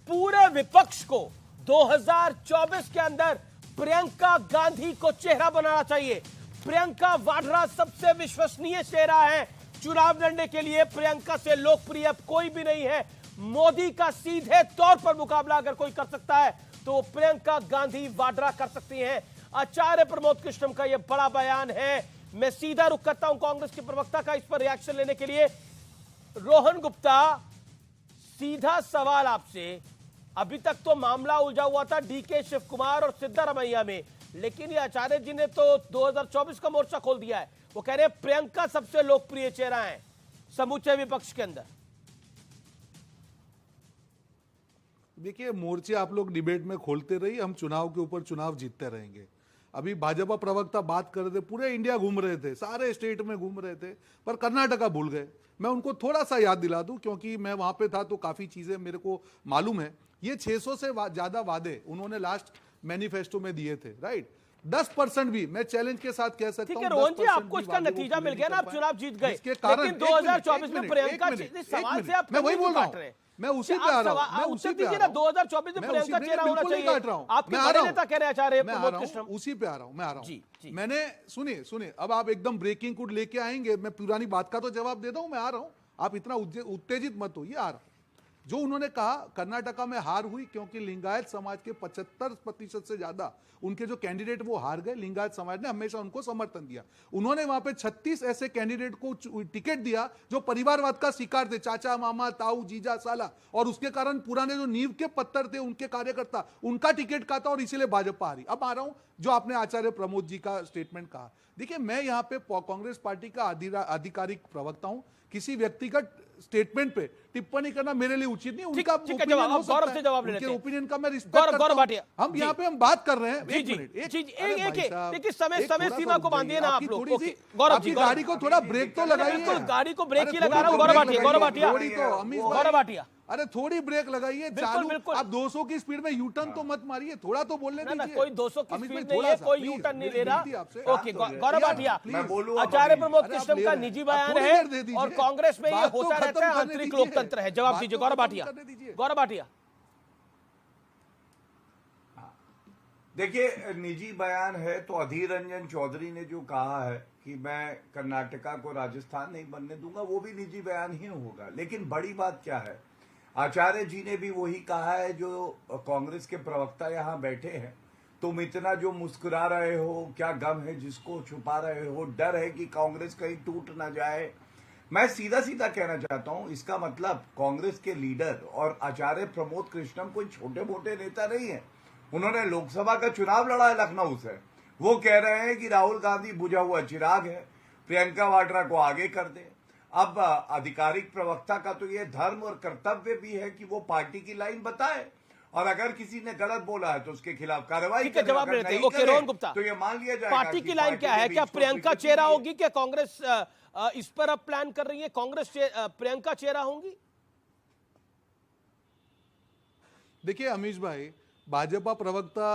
पूरे विपक्ष को 2024 के अंदर प्रियंका गांधी को चेहरा बनाना चाहिए। प्रियंका वाड्रा सबसे विश्वसनीय चेहरा है। चुनाव लड़ने के लिए प्रियंका से लोकप्रिय अब कोई भी नहीं है। मोदी का सीधे तौर पर मुकाबला अगर कोई कर सकता है तो प्रियंका गांधी वाड्रा कर सकती हैं। आचार्य प्रमोद कृष्णम का यह बड़ा बयान है। मैं सीधा रुख करता हूं कांग्रेस के प्रवक्ता का इस पर रिएक्शन लेने के लिए। रोहन गुप्ता, सीधा सवाल आपसे, अभी तक तो मामला उलझा हुआ था डीके शिव कुमार और सिद्धारमैया में, लेकिन ये आचार्य जी ने तो 2024 का मोर्चा खोल दिया है। वो कह रहे हैं प्रियंका सबसे लोकप्रिय चेहरा है समूचे विपक्ष के अंदर। देखिए, मोर्चे आप लोग डिबेट में खोलते रहिए, हम चुनाव के ऊपर चुनाव जीतते रहेंगे। अभी भाजपा प्रवक्ता बात कर रहे थे, पूरे इंडिया घूम रहे थे, सारे स्टेट में घूम रहे थे, पर कर्नाटका भूल गए। मैं उनको थोड़ा सा याद दिला दूं, क्योंकि मैं वहां पे था तो काफी चीजें मेरे को मालूम है। ये 600 से ज्यादा वादे उन्होंने लास्ट मैनिफेस्टो में दिए थे, राइट। 10% भी मैं चैलेंज के साथ कह सकता ठीक हूं। है रोहन जी, 10% आपको भी इसका वादे वो नतीजा पूरे मिल गया नहीं ना, आप कर चुनाव पाए। जीत गए। जिसके कारण लेकिन 2024 में प्रियंका एक सवाल से आप मैं वही बोल रहा काट रहे हैं। हूं, मैं उसी पे आ रहा हूं, मैं उसी पे आ रहा हूं। 2024 में मैं प्रियंका उसी चेहरा होना बिल्कुल नहीं चाहिए। काट रहा हूं। आपके मैं आ बड़े रहा हूं। नेता कह रहे हैं आचार्य मैं आ प्रमोद रहा कृष्णम। हूं, उसी पे आ रहा हूं, मैं आ रहा जी, जी। हूं। मैंने सुनिए अब आप एकदम ब्रेकिंग गुड लेके आएंगे, मैं पुरानी बात का तो जवाब दे दूं, मैं आ रहा हूं। आप इतना उत्तेजित मत होइए, आ रहा हूं। जो उन्होंने कहा कर्नाटका में हार हुई क्योंकि लिंगायत समाज के 75% से ज्यादा उनके जो कैंडिडेट वो हार गए। लिंगायत समाज ने हमेशा उनको समर्थन दिया। उन्होंने वहां पे 36 ऐसे कैंडिडेट को टिकट दिया जो परिवारवाद का शिकार थे, चाचा मामा ताऊ जीजा साला, और उसके कारण पुराने जो नींव के पत्थर थे उनके कार्यकर्ता, उनका टिकट का था और इसीलिए भाजपा हारी। अब आ रहा हूं जो आपने आचार्य प्रमोद जी का स्टेटमेंट कहा। देखिए मैं यहां पे कांग्रेस पार्टी का आधिकारिक प्रवक्ता हूं, किसी व्यक्तिगत स्टेटमेंट पे टिप्पणी करना मेरे लिए उचित नहीं। उनका ठीक है, opinion जवाब, हो आप गौरव सकता से है, जवाब ले उनके लेते हैं। ओपिनियन का मैं रिस्पेक्ट गौरव करता हूं। भाटिया, हम जी। यहाँ पे हम बात कर रहे हैं। जी, एक जी, मिनट, जी, अरे एक भाई साहब, देखिए समय एक थोड़ा सीमा सा को बांधिए ना आपकी आप लोग। थोड़ी ओके, सी गौरव आपकी जी, गाड़ी को थोड़ा ब्रेक तो लगाइए। बिल्कुल, गाड़ी को ब्रेक अरे ही लगा थोड़ी रहा हूं। तो गौरव ब्रेक भाटिया, लगाइए, गौरव भाटिया, थोड़ी तो अमीश गौरव भाई, भाटिया। अरे थोड़ी ब्रेक लगाइए। बिल्कुल, चालू बिल्कुल। आप 200 की स्पीड में यूटर्न तो मत मारिए, थोड़ा तो बोलने ना दीजिए। कोई 200 की अमित भाई, स्पीड नहीं थोड़ा है, सा, कोई please, यूटर्न नहीं मेरी ले रहा। विनती आपसे। ओके, गौरव भाटिया, मैं बोलूं अब आचार्य अभी। प्रमोद अरे आप कृष्णम ले का रहे हैं। निजी आप बयान थोड़ी है देर दे दीजिए। और कांग्रेस में ये बात तो होता खत्म रहता है, करने आंतरिक दीजिए। लोकतंत्र है। जवाब बात दीजिए तो गौरव खत्म भाटिया, करने दीजिए। गौरव भाटिया। देखिए निजी बयान है तो अधीर रंजन चौधरी ने जो कहा है कि मैं कर्नाटका को राजस्थान नहीं बनने दूंगा, वो भी निजी बयान ही होगा। लेकिन बड़ी बात क्या है, आचार्य जी ने भी वही कहा है जो कांग्रेस के प्रवक्ता यहां बैठे हैं। तुम इतना जो मुस्कुरा रहे हो, क्या गम है जिसको छुपा रहे हो, डर है कि कांग्रेस कहीं टूट ना जाए। मैं सीधा सीधा कहना चाहता हूं, इसका मतलब कांग्रेस के लीडर और आचार्य प्रमोद कृष्णम कोई छोटे मोटे नेता नहीं है। उन्होंने लोकसभा का चुनाव लड़ा है लखनऊ से। वो कह रहे हैं कि राहुल गांधी बुझा हुआ चिराग है, प्रियंका वाड्रा को आगे कर दे। अब आधिकारिक प्रवक्ता का तो ये धर्म और कर्तव्य भी है कि वो पार्टी की लाइन बताए, और अगर किसी ने गलत बोला है तो उसके खिलाफ कार्रवाई ठीक है, करे। जवाब अगर लेते हैं। नहीं ओके, करे, रोहन गुप्ता, तो ये मान लिया जाएगा पार्टी कि की लाइन पार्टी क्या के है? बीच क्या तो प्रियंका स्वीकृति चेहरा नहीं है। होगी? क्या कांग्रेस इस पर अब प्लान कर रही है? कांग्रेस प्रियंका चेहरा होंगी? देखिए अमीश भाई, भाजपा प्रवक्ता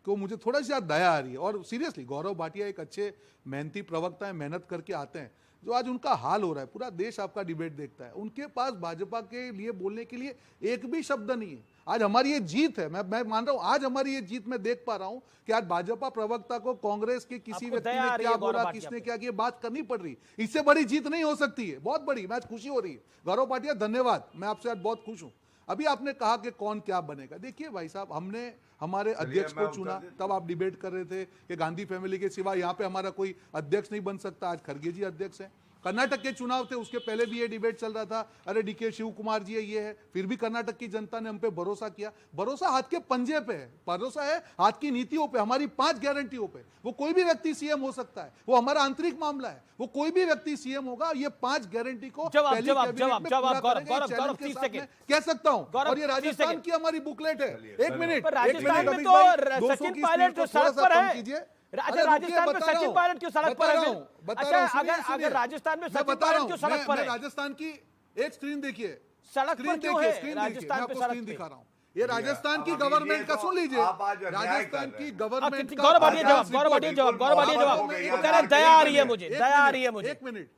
को मुझे थोड़ा सी दया आ रही है। और सीरियसली गौरव भाटिया एक अच्छे मेहनती प्रवक्ता है, मेहनत करके आते हैं। जो आज उनका हाल हो रहा है, पूरा देश आपका डिबेट देखता है, उनके पास भाजपा के लिए बोलने के लिए एक भी शब्द नहीं है। आज हमारी ये जीत है, मैं मान रहा हूं, आज हमारी ये जीत मैं देख पा रहा हूं कि आज भाजपा प्रवक्ता को कांग्रेस के किसी आपको व्यक्ति दया आ ने रही क्या है बोला, गौरव भाटिया किसने पे? क्या किया, बात करनी पड़ रही। इससे बड़ी जीत नहीं हो सकती है। बहुत बड़ी, मैं आज खुशी हो रही है। गौरव भाटिया धन्यवाद, मैं आपसे आज बहुत खुश हूं। अभी आपने कहा कि कौन क्या बनेगा। देखिए भाई साहब, हमने हमारे अध्यक्ष मैं को चुना, उत्तर देता तब आप डिबेट कर रहे थे कि गांधी फैमिली के सिवा यहाँ पे हमारा कोई अध्यक्ष नहीं बन सकता। आज खड़गे जी अध्यक्ष हैं। कर्नाटक के चुनाव थे, उसके पहले भी ये डिबेट चल रहा था, अरे डीके शिव कुमार जी है, ये है। फिर भी कर्नाटक की जनता ने हम पे भरोसा किया। भरोसा हाथ के पंजे पे है, भरोसा है हाथ की नीतियों पे, हमारी 5 गारंटियों पे। वो कोई भी व्यक्ति सीएम हो सकता है, वो हमारा आंतरिक मामला है। वो कोई भी व्यक्ति सीएम होगा, ये 5 गारंटी को जवाब, पहली जवाब, कैबिनेट जवाब, में जवाब, पूरा गौरव, करेंगे। इस गौरव, चैलेंज गौरव, के 30 साथ सेकंड। मैं कह सकता हूं। गौरव, और ये 30 राजस्थान सेकंड। की हमारी बुकलेट है। एक मिनट, पर राजस्थान में अमित तो भाई, 200 सचिन की पायलट स्पीड को सड़क थोड़ा सा पर कम है। कीजिए। अच्छा, अरे रुकिए, राजस्थान में बता रहा सचिन हूं, पायलट क्यों सड़क पर है? फिर? बता अच्छा, रहा हूं, सुनिए, अगर सुनिए। राजस्थान में मैं सचिन बता रहा पायलट हूं, क्यों सड़क पर मैं है? राजस्थान की एक स्क्रीन देखिए, सड़क पर स्क्रीन क्यों देखिए, है? स्क्रीन देखिए, राजस्थान मैं पे आपको सड़क स्क्रीन पे। दिखा रहा हूं। ये राजस्थान की अब अभी गवर्नमेंट ये का तो सुन लीजिए, आप आज अन्याय कर राजस्थान रहे की हैं। गवर्नमेंट का गौरव भाटिया जवाब, आज गौरव भाटिया रिपोर्ट। जवाब, गौरव भाटिया जवाब। हो गई, वो कह रहे हैं यार, दया आ रही है एक मुझे, एक दया आ मिनट, रही है मुझे। एक मिनट,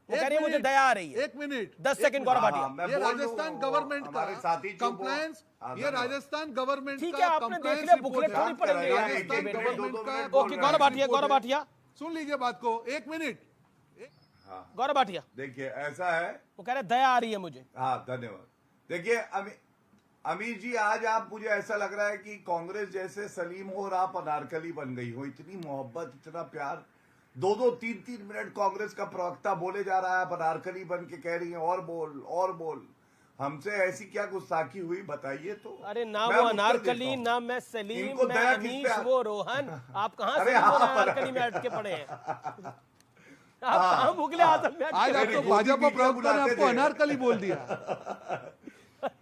वो कह रही है मुझे दया आ रही है। एक मिनट, 10 सेकंड गौरव भाटिया। मैं ये बोल दूं, राजस्थान गवर्नमेंट का हमारे साथी चुप हो। कंप्लायंस, हाँ, ये धन्यवाद। राजस्थान गवर्नमेंट ठीक का है, आपने देख कंप्लायंस लिया, रिपोर्ट बुकलेट है। थोड़ी पढ़ेंगे यार, राजस्थान एक minute, government okay, Gaurav Bhatia, Gaurav Bhatia, सुन लीजिए बात को, एक मिनट। गौरव भाटिया। देखिए ऐसा है। वो कह रहे हैं दया आ रही है मुझे। हाँ धन्यवाद। देखिए अमीर जी, आज आप, मुझे ऐसा लग रहा है कि कांग्रेस जैसे सलीम हो और आप अनारकली बन गई हो। इतनी मोहब्बत, इतना प्यार, 2-2, 3-3 मिनट कांग्रेस का प्रवक्ता बोले जा रहा है, आप अनारकली बन के कह रही हैं और बोल और बोल। हमसे ऐसी क्या गुस्ताखी हुई बताइए तो। अरे ना मैं वो उत्तर अनारकली, देता हूं। ना मैं सलीम, इनको मैं दया किस अमीश, पे वो रोहन। आप कहाँ अरे सलीम और हाँ, अनारकली में अटके पड़े हैं? आप कहाँ मुगले आजम में आज अटके आपको पड़े हैं? भाजपा प्रवक्ता ने आपको अनारकली बोल दिया,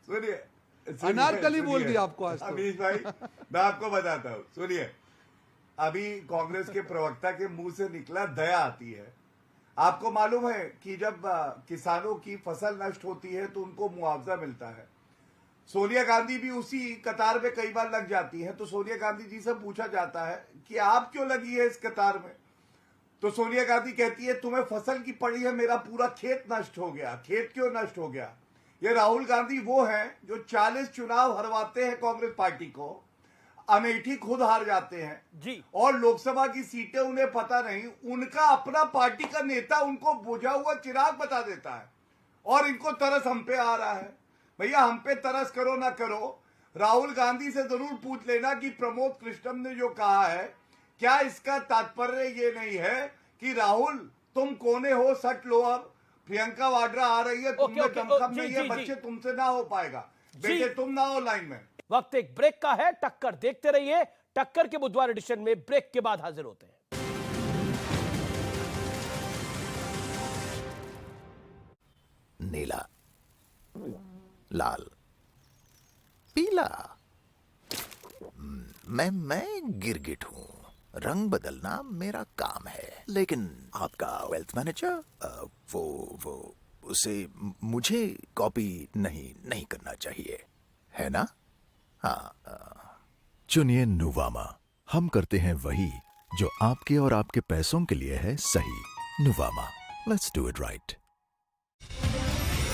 सुनिए, अनारकली बोल दिया आपको आज तो। अमीश भाई, मैं आपको बताता हूँ, सुनिए। अभी कांग्रेस के प्रवक्ता के मुंह से निकला दया आती है। आपको मालूम है कि जब किसानों की फसल नष्ट होती है तो उनको मुआवजा मिलता है। सोनिया गांधी भी उसी कतार में कई बार लग जाती है। तो सोनिया गांधी जी से पूछा जाता है कि आप क्यों लगी है इस कतार में, तो सोनिया गांधी कहती है तुम्हें फसल की पड़ी है, मेरा पूरा खेत नष्ट हो गया। खेत क्यों नष्ट हो गया? ये राहुल गांधी वो हैं जो 40 चुनाव हरवाते हैं कांग्रेस पार्टी को, अमेठी खुद हार जाते हैं जी, और लोकसभा की सीटें उन्हें पता नहीं, उनका अपना पार्टी का नेता उनको बुझा हुआ चिराग बता देता है और इनको तरस हम पे आ रहा है। भैया हम पे तरस करो ना करो, राहुल गांधी से जरूर पूछ लेना कि प्रमोद कृष्णम ने जो कहा है क्या इसका तात्पर्य ये नहीं है कि राहुल तुम कोने हो, सट लो, अब प्रियंका वाड्रा आ रही है, तुम में दमखम नहीं है, बच्चे तुमसे ना हो पाएगा, बेटे तुम ना हो लाइन में। वक्त एक ब्रेक का है, टक्कर देखते रहिए। टक्कर के बुधवार एडिशन में ब्रेक के बाद हाजिर होते हैं। नीला, लाल, पीला। मैं गिरगिट हूं, रंग बदलना मेरा काम है, लेकिन आपका वेल्थ मैनेजर वो उसे मुझे कॉपी नहीं करना चाहिए, है ना? हाँ, चुनिए नुवामा, हम करते हैं वही जो आपके और आपके पैसों के लिए है सही। Nuvama, let's do it right.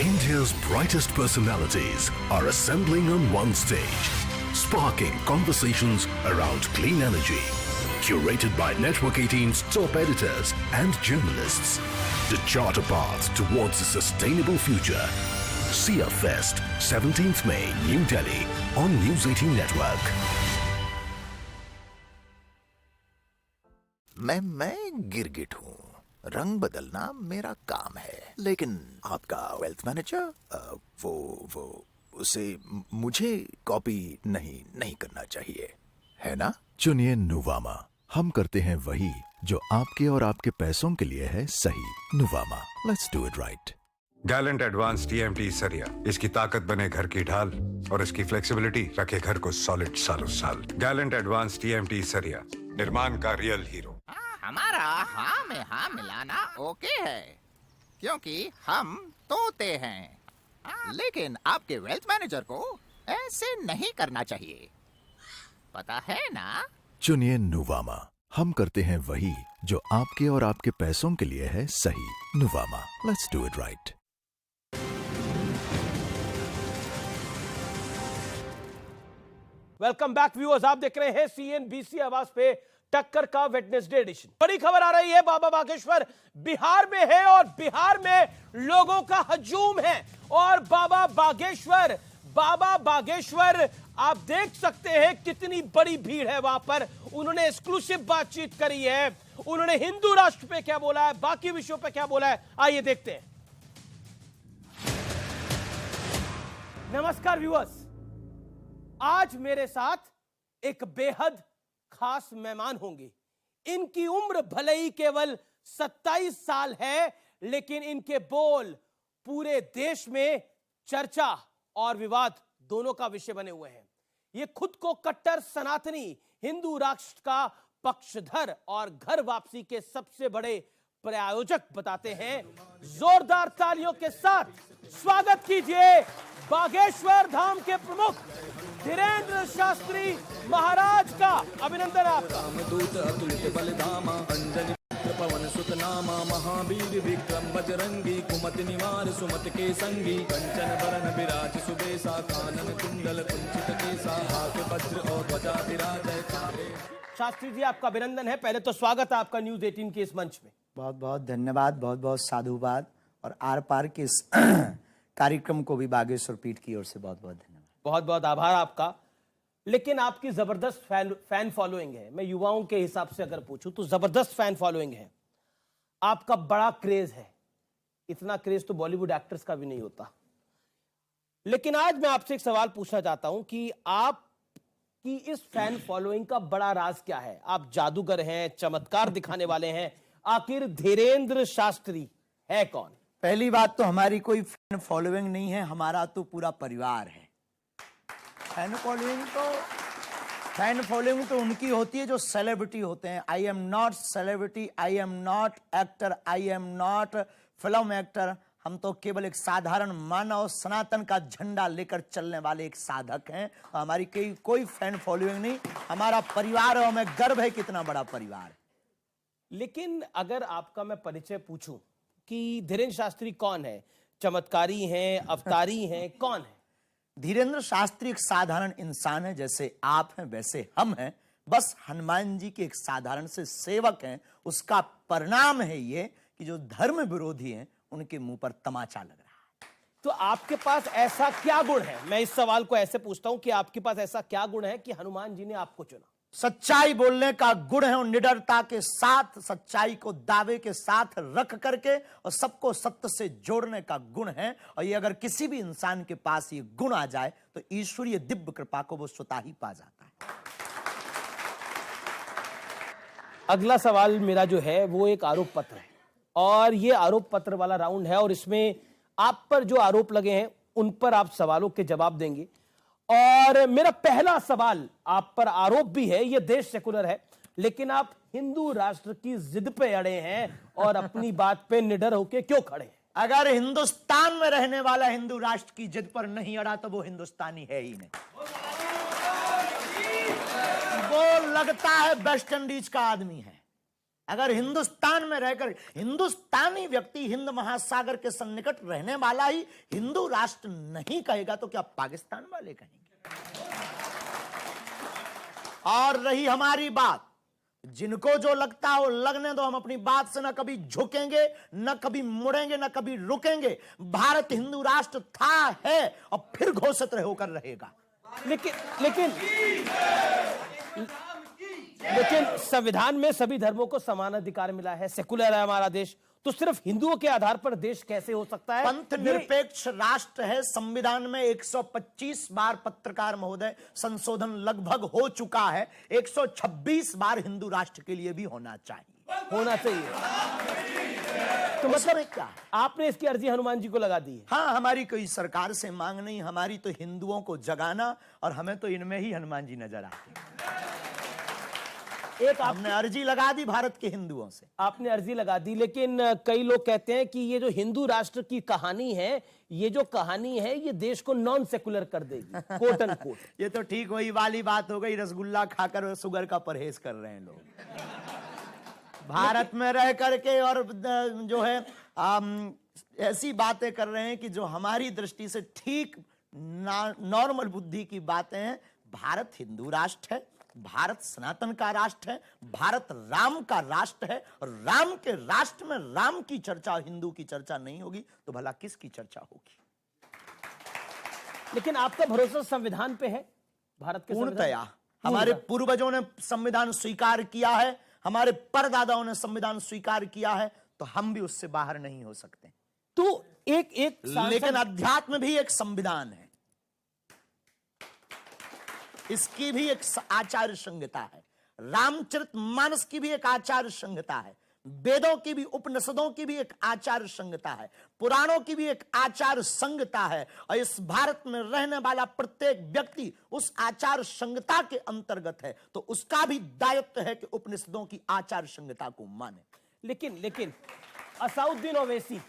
India's brightest personalities are assembling on one stage, sparking conversations around clean energy. Curated by Network 18's top editors and journalists to chart a path towards a sustainable future. Sia Fest, 17th May, New Delhi, on News 18 Network. मैं गिरगिट हूं, रंग बदलना मेरा काम है, लेकिन आपका वेल्थ मैनेजर वो उसे मुझे कॉपी नहीं करना चाहिए, है ना? चुनिए नुवामा, हम करते हैं वही जो आपके और आपके पैसों के लिए है सही। Nuvama, let's do it right. Gallant advance TMT सरिया, इसकी ताकत बने घर की ढाल और इसकी फ्लेक्सिबिलिटी रखे घर को सॉलिड सालों साल। गैलेंट एडवांस टीएमटी सरिया, निर्माण का रियल हीरो। हमारा हाँ में हाँ मिलाना ओके है, क्योंकि हम तोते हैं, लेकिन आपके वेल्थ मैनेजर को ऐसे नहीं करना चाहिए, पता है ना? चुनिए नुवामा, हम करते हैं वही जो आपके और आपके पैसों के लिए है सही। Nuvama, let's do it right. Welcome back viewers, आप देख रहे हैं सीएनबीसी आवाज पे टक्कर का वेडनेसडे एडिशन। बड़ी खबर आ रही है, बाबा बागेश्वर बिहार में है और बिहार में लोगों का हजूम है और बाबा बागेश्वर आप देख सकते हैं कितनी बड़ी भीड़ है वहां पर। उन्होंने एक्सक्लूसिव बातचीत करी है, उन्होंने हिंदू राष्ट्र पे क्या बोला है, बाकी विषयों पे क्या बोला है, आइए देखते हैं। नमस्कार व्यूअर्स, आज मेरे साथ एक बेहद खास मेहमान होंगे। इनकी उम्र भले ही केवल 27 साल है, लेकिन इनके बोल पूरे देश में चर्चा और विवाद दोनों का विषय बने हुए हैं। ये खुद को कट्टर सनातनी हिंदू राष्ट्र का पक्षधर और घर वापसी के सबसे बड़े प्रायोजक बताते हैं। जोरदार तालियों के साथ स्वागत कीजिए बागेश्वर धाम के प्रमुख धीरेन्द्र शास्त्री महाराज का। अभिनंदन आपका। पवन सुत नामा महावीर विक्रम बजरंगी कुमति निवार सुमत के संगी कंचन बरन विराज सुबेसा कानन कुंडल कुंचित केसा हाथ वज्र और ध्वजा विराजय। शास्त्री जी, आपका अभिनंदन है। पहले तो स्वागत है आपका न्यूज 18 के इस मंच में। बहुत बहुत धन्यवाद, बहुत बहुत साधुवाद, और आर पार के इस कार्यक्रम को भी बागेश्वर पीठ की ओर से बहुत बहुत धन्यवाद। बहुत बहुत आभार आपका। लेकिन आपकी जबरदस्त फैन फॉलोइंग है। मैं युवाओं के हिसाब से अगर पूछूं तो जबरदस्त फैन फॉलोइंग है, आपका बड़ा क्रेज है। इतना क्रेज तो बॉलीवुड एक्टर्स का भी नहीं होता। लेकिन आज मैं आपसे एक सवाल पूछना चाहता हूं कि आपकी इस फैन फॉलोइंग का बड़ा राज क्या है? आप जादूगर हैं, चमत्कार दिखाने वाले हैं, आखिर धीरेन्द्र शास्त्री है कौन? पहली बात तो हमारी कोई फैन फॉलोइंग नहीं है, हमारा तो पूरा परिवार है। फैन फॉलोइंग तो उनकी होती है जो सेलिब्रिटी होते हैं। I am not celebrity, I am not actor, I am not film actor. हम तो केवल एक साधारण मानव सनातन का झंडा लेकर चलने वाले एक साधक हैं। तो हमारी कोई फैन फॉलोइंग नहीं, हमारा परिवार है, हमें गर्व है कितना बड़ा परिवार है। लेकिन अगर आपका मैं परिचय पूछूं कि धीरेन्द्र शास्त्री कौन है, चमत्कारी हैं, अवतारी हैं, कौन है? धीरेन्द्र शास्त्री एक साधारण इंसान है, जैसे आप हैं वैसे हम हैं। बस हनुमान जी के एक साधारण से सेवक हैं। उसका परिणाम है ये कि जो धर्म विरोधी हैं उनके मुंह पर तमाचा लग रहा है। तो आपके पास ऐसा क्या गुण है? मैं इस सवाल को ऐसे पूछता हूं कि आपके पास ऐसा क्या गुण है कि हनुमान जी ने आपको चुना? सच्चाई बोलने का गुण है और निडरता के साथ सच्चाई को दावे के साथ रख करके और सबको सत्य से जोड़ने का गुण है। और ये अगर किसी भी इंसान के पास ये गुण आ जाए तो ईश्वरीय दिव्य कृपा को वो स्वतः ही पा जाता है। अगला सवाल मेरा जो है वो एक आरोप पत्र है और ये आरोप पत्र वाला राउंड है और इसमें आप पर जो आरोप लगे हैं उन पर आप सवालों के जवाब देंगे। और मेरा पहला सवाल आप पर आरोप भी है, ये देश सेकुलर है लेकिन आप हिंदू राष्ट्र की जिद पे अड़े हैं और अपनी बात पे निडर होकर क्यों खड़े हैं? अगर हिंदुस्तान में रहने वाला हिंदू राष्ट्र की जिद पर नहीं अड़ा तो वो हिंदुस्तानी है ही नहीं। वो लगता है वेस्ट इंडीज का आदमी है। अगर हिंदुस्तान में रहकर हिंदुस्तानी व्यक्ति हिंद महासागर के सन्निकट रहने वाला ही हिंदू राष्ट्र नहीं कहेगा तो क्या पाकिस्तान वाले कहेंगे? और रही हमारी बात, जिनको जो लगता हो लगने दो, हम अपनी बात से न कभी झुकेंगे, न कभी मुड़ेंगे, न कभी रुकेंगे। भारत हिंदू राष्ट्र था, है और फिर घोषित होकर रहेगा। लेकिन संविधान में सभी धर्मों को समान अधिकार मिला है, सेकुलर है हमारा देश, तो सिर्फ हिंदुओं के आधार पर देश कैसे हो सकता है? पंथ निरपेक्ष राष्ट्र है। संविधान में 125 बार पत्रकार महोदय संशोधन लगभग हो चुका है। 126 बार हिंदू राष्ट्र के लिए भी होना चाहिए। तो मतलब क्या आपने इसकी अर्जी हनुमान जी को लगा दी है? हाँ, हमारी कोई सरकार से मांग नहीं, हमारी तो हिंदुओं को जगाना और हमें तो इनमें ही हनुमान जी नजर आते हैं। हमने अर्जी लगा दी भारत के हिंदुओं से। आपने अर्जी लगा दी, लेकिन कई लोग कहते हैं कि ये जो हिंदू राष्ट्र की कहानी है, ये जो कहानी है ये देश को नॉन सेकुलर कर देगी, कोट एंड कोट। ये तो ठीक वही वाली बात हो गई, रसगुल्ला खाकर शुगर का परहेज कर रहे हैं लोग। भारत में रह करके और जो है ऐसी बातें कर रहे हैं कि जो हमारी दृष्टि से ठीक नॉर्मल बुद्धि की बातें हैं। भारत हिंदू राष्ट्र है, भारत सनातन का राष्ट्र है, भारत राम का राष्ट्र है और राम के राष्ट्र में राम की चर्चा, हिंदू की चर्चा नहीं होगी तो भला किसकी चर्चा होगी? लेकिन आपका भरोसा संविधान पे है, भारत के पूर्णतया। हमारे पूर्वजों ने संविधान स्वीकार किया है, हमारे परदादाओं ने संविधान स्वीकार किया है, तो हम भी उससे बाहर नहीं हो सकते। तो एक लेकिन अध्यात्म भी एक संविधान है, इसकी भी एक आचार संहिता है। रामचरितमानस की भी एक आचार संहिता है, वेदों की भी, उपनिषदों की भी एक आचार संहिता है, पुराणों की भी एक आचार संहिता है। और इस भारत में रहने वाला प्रत्येक व्यक्ति उस आचार संहिता के अंतर्गत है, तो उसका भी दायित्व है कि उपनिषदों की आचार संहिता को माने। लेकिन असाउद्दीन ओवैसी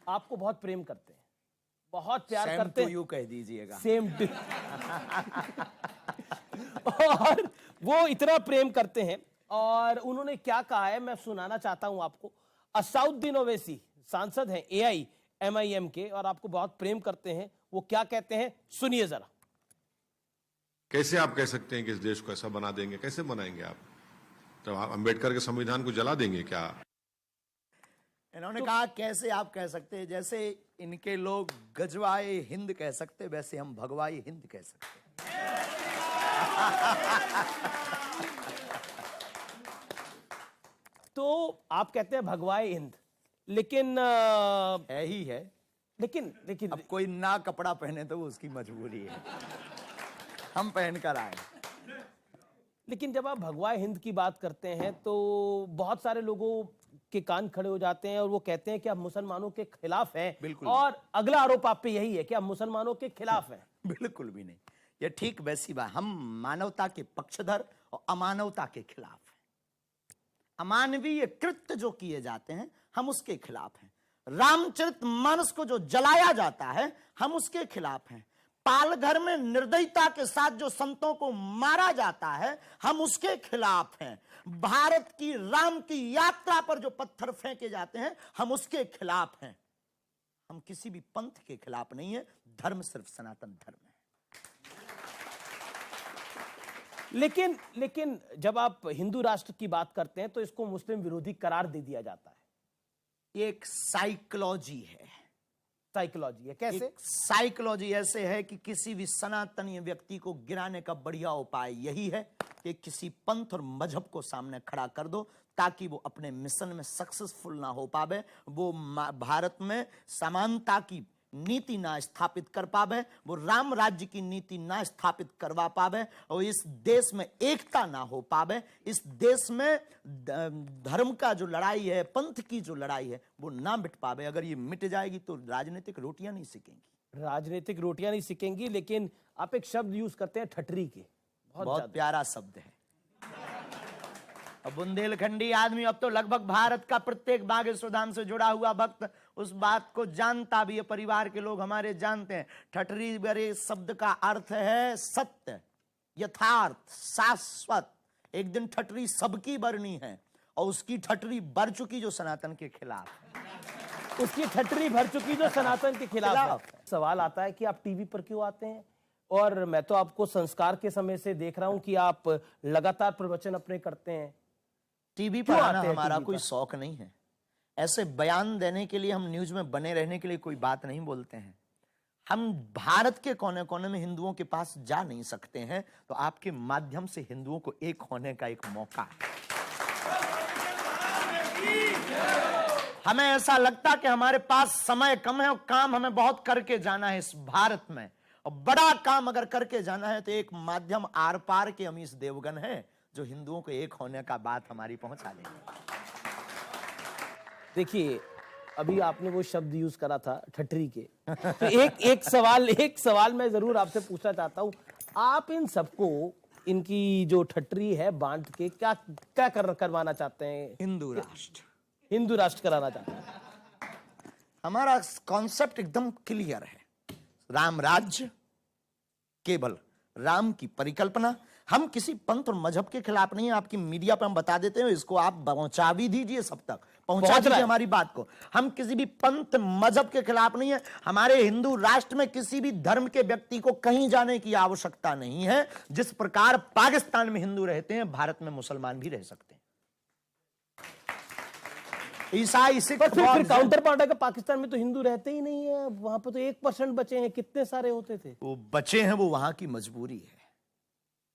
आपको बहुत प्रेम करते हैं, बहुत प्यार करते हैं। यू कह दीजिएगा। Same to. और वो इतना प्रेम करते हैं और उन्होंने क्या कहा है मैं सुनाना चाहता हूं आपको। असाउद्दीन ओवैसी सांसद हैं AIMIM के और आपको बहुत प्रेम करते हैं। वो क्या कहते हैं सुनिए जरा। कैसे आप कह सकते हैं कि इस देश को ऐसा बना देंगे? कैसे बनाएंगे आप? तो आप अंबेडकर के संविधान को जला देंगे क्या? इन्होंने कहा कैसे आप कह सकते हैं, जैसे इनके लोग गजवाए हिंद कह सकते वैसे हम भगवाए हिंद कह सकते। तो आप कहते हैं भगवाए हिंद, लेकिन है ही है। लेकिन अब कोई ना कपड़ा पहने तो वो उसकी मजबूरी है, हम पहन कर आए। लेकिन जब आप भगवाए हिंद की बात करते हैं तो बहुत सारे लोगों के कान खड़े हो जाते हैं और वो कहते हैं कि आप मुसलमानों के खिलाफ हैं। बिल्कुल। और अगला आरोप आप पे यही है कि आप मुसलमानों के खिलाफ हैं। बिल्कुल भी नहीं, ये ठीक वैसी बात। हम मानवता के पक्षधर और अमानवता के खिलाफ हैं। अमानवीय कृत्य जो किए जाते हैं हम उसके खिलाफ हैं। रामचरितमानस को जो जलाया जाता है, हम उसके खिलाफ हैं। पालघर में निर्दयता के साथ जो संतों को मारा जाता है, हम उसके खिलाफ हैं। भारत की राम की यात्रा पर जो पत्थर फेंके जाते हैं, हम उसके खिलाफ हैं। हम किसी भी पंथ के खिलाफ नहीं है। धर्म सिर्फ सनातन धर्म है। लेकिन जब आप हिंदू राष्ट्र की बात करते हैं तो इसको मुस्लिम विरोधी करार दे दिया जाता है। ये एक साइकोलॉजी है। साइकोलॉजी है कैसे? साइकोलॉजी ऐसे है कि किसी भी सनातनी व्यक्ति को गिराने का बढ़िया उपाय यही है कि किसी पंथ और मजहब को सामने खड़ा कर दो, ताकि वो अपने मिशन में सक्सेसफुल ना हो पावे, वो भारत में समानता की नीति ना स्थापित कर पावे, वो राम राज्य की नीति ना स्थापित करवा पावे, और इस देश में एकता ना हो पावे, इस देश में धर्म का जो लड़ाई है, पंथ की जो लड़ाई है, वो ना मिट पावे। अगर ये मिट जाएगी तो राजनीतिक रोटियां नहीं सिकेंगी। राजनीतिक रोटियां नहीं सिकेंगी। लेकिन आप एक शब्द यूज करते हैं ठटरी के, बहुत प्यारा शब्द है। बुंदेलखंडी आदमी अब तो लगभग भारत का प्रत्येक बागेश्वर धाम से जुड़ा हुआ भक्त उस बात को जानता भी है। परिवार के लोग हमारे जानते हैं। ठटरी बड़े शब्द का अर्थ है सत्य, यथार्थ, शाश्वत। एक दिन ठटरी सबकी बरनी है, और उसकी ठटरी भर चुकी जो सनातन के खिलाफ है। उसकी ठटरी भर चुकी जो सनातन के खिलाफ है। सवाल आता है कि आप टीवी पर क्यों आते हैं? और मैं तो आपको संस्कार के समय से देख रहा हूं कि आप लगातार प्रवचन अपने करते हैं। टीवी पर आना हमारा कोई शौक नहीं है। ऐसे बयान देने के लिए, हम न्यूज में बने रहने के लिए कोई बात नहीं बोलते हैं। हम भारत के कोने कोने में हिंदुओं के पास जा नहीं सकते हैं, तो आपके माध्यम से हिंदुओं को एक होने का एक मौका है। हमें ऐसा लगता कि हमारे पास समय कम है और काम हमें बहुत करके जाना है इस भारत में, और बड़ा काम अगर करके जाना है तो एक माध्यम आर पार के अमीश देवगन है, जो हिंदुओं को एक होने का बात हमारी पहुंचा देंगे। देखिए, अभी आपने वो शब्द यूज करा था ठटरी के, तो एक सवाल मैं जरूर आपसे पूछना चाहता हूं। आप इन सबको, इनकी जो ठटरी है बांट के क्या करवाना चाहते हैं? हिंदू राष्ट्र कराना चाहते हैं। हमारा कॉन्सेप्ट एकदम क्लियर है। राम राज्य, केवल राम की परिकल्पना। हम किसी पंथ और मजहब के खिलाफ नहीं है। आपकी मीडिया पर हम बता देते हैं, इसको आप पहुंचा भी दीजिए, सब तक पहुंचा दीजिए हमारी बात को। हम किसी भी पंथ मजहब के खिलाफ नहीं है। हमारे हिंदू राष्ट्र में किसी भी धर्म के व्यक्ति को कहीं जाने की आवश्यकता नहीं है। जिस प्रकार पाकिस्तान में हिंदू रहते हैं, भारत में मुसलमान भी रह सकते हैं। ईसाई, सिख, फिर काउंटर पार्ट है कि पाकिस्तान में तो हिंदू रहते ही नहीं है, वहां पर तो 1% बचे हैं। कितने सारे होते थे? वो बचे हैं, वो वहां की मजबूरी है।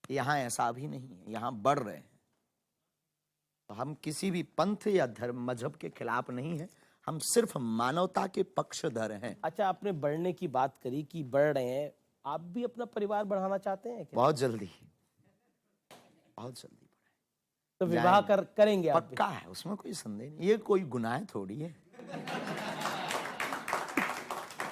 यहां ऐसा भी नहीं है, यहां बढ़ रहे हैं। तो हम किसी भी पंथ या धर्म मजहब के खिलाफ नहीं है, हम सिर्फ मानवता के पक्षधर हैं। अच्छा, आपने बढ़ने की बात करी कि बढ़ रहे हैं, आप भी अपना परिवार बढ़ाना चाहते हैं क्या? बहुत जल्दी, बहुत जल्दी। तो विवाह करेंगे आप? पक्का है, उसमें कोई संदेह नहीं। ये कोई गुनाह थोड़ी है।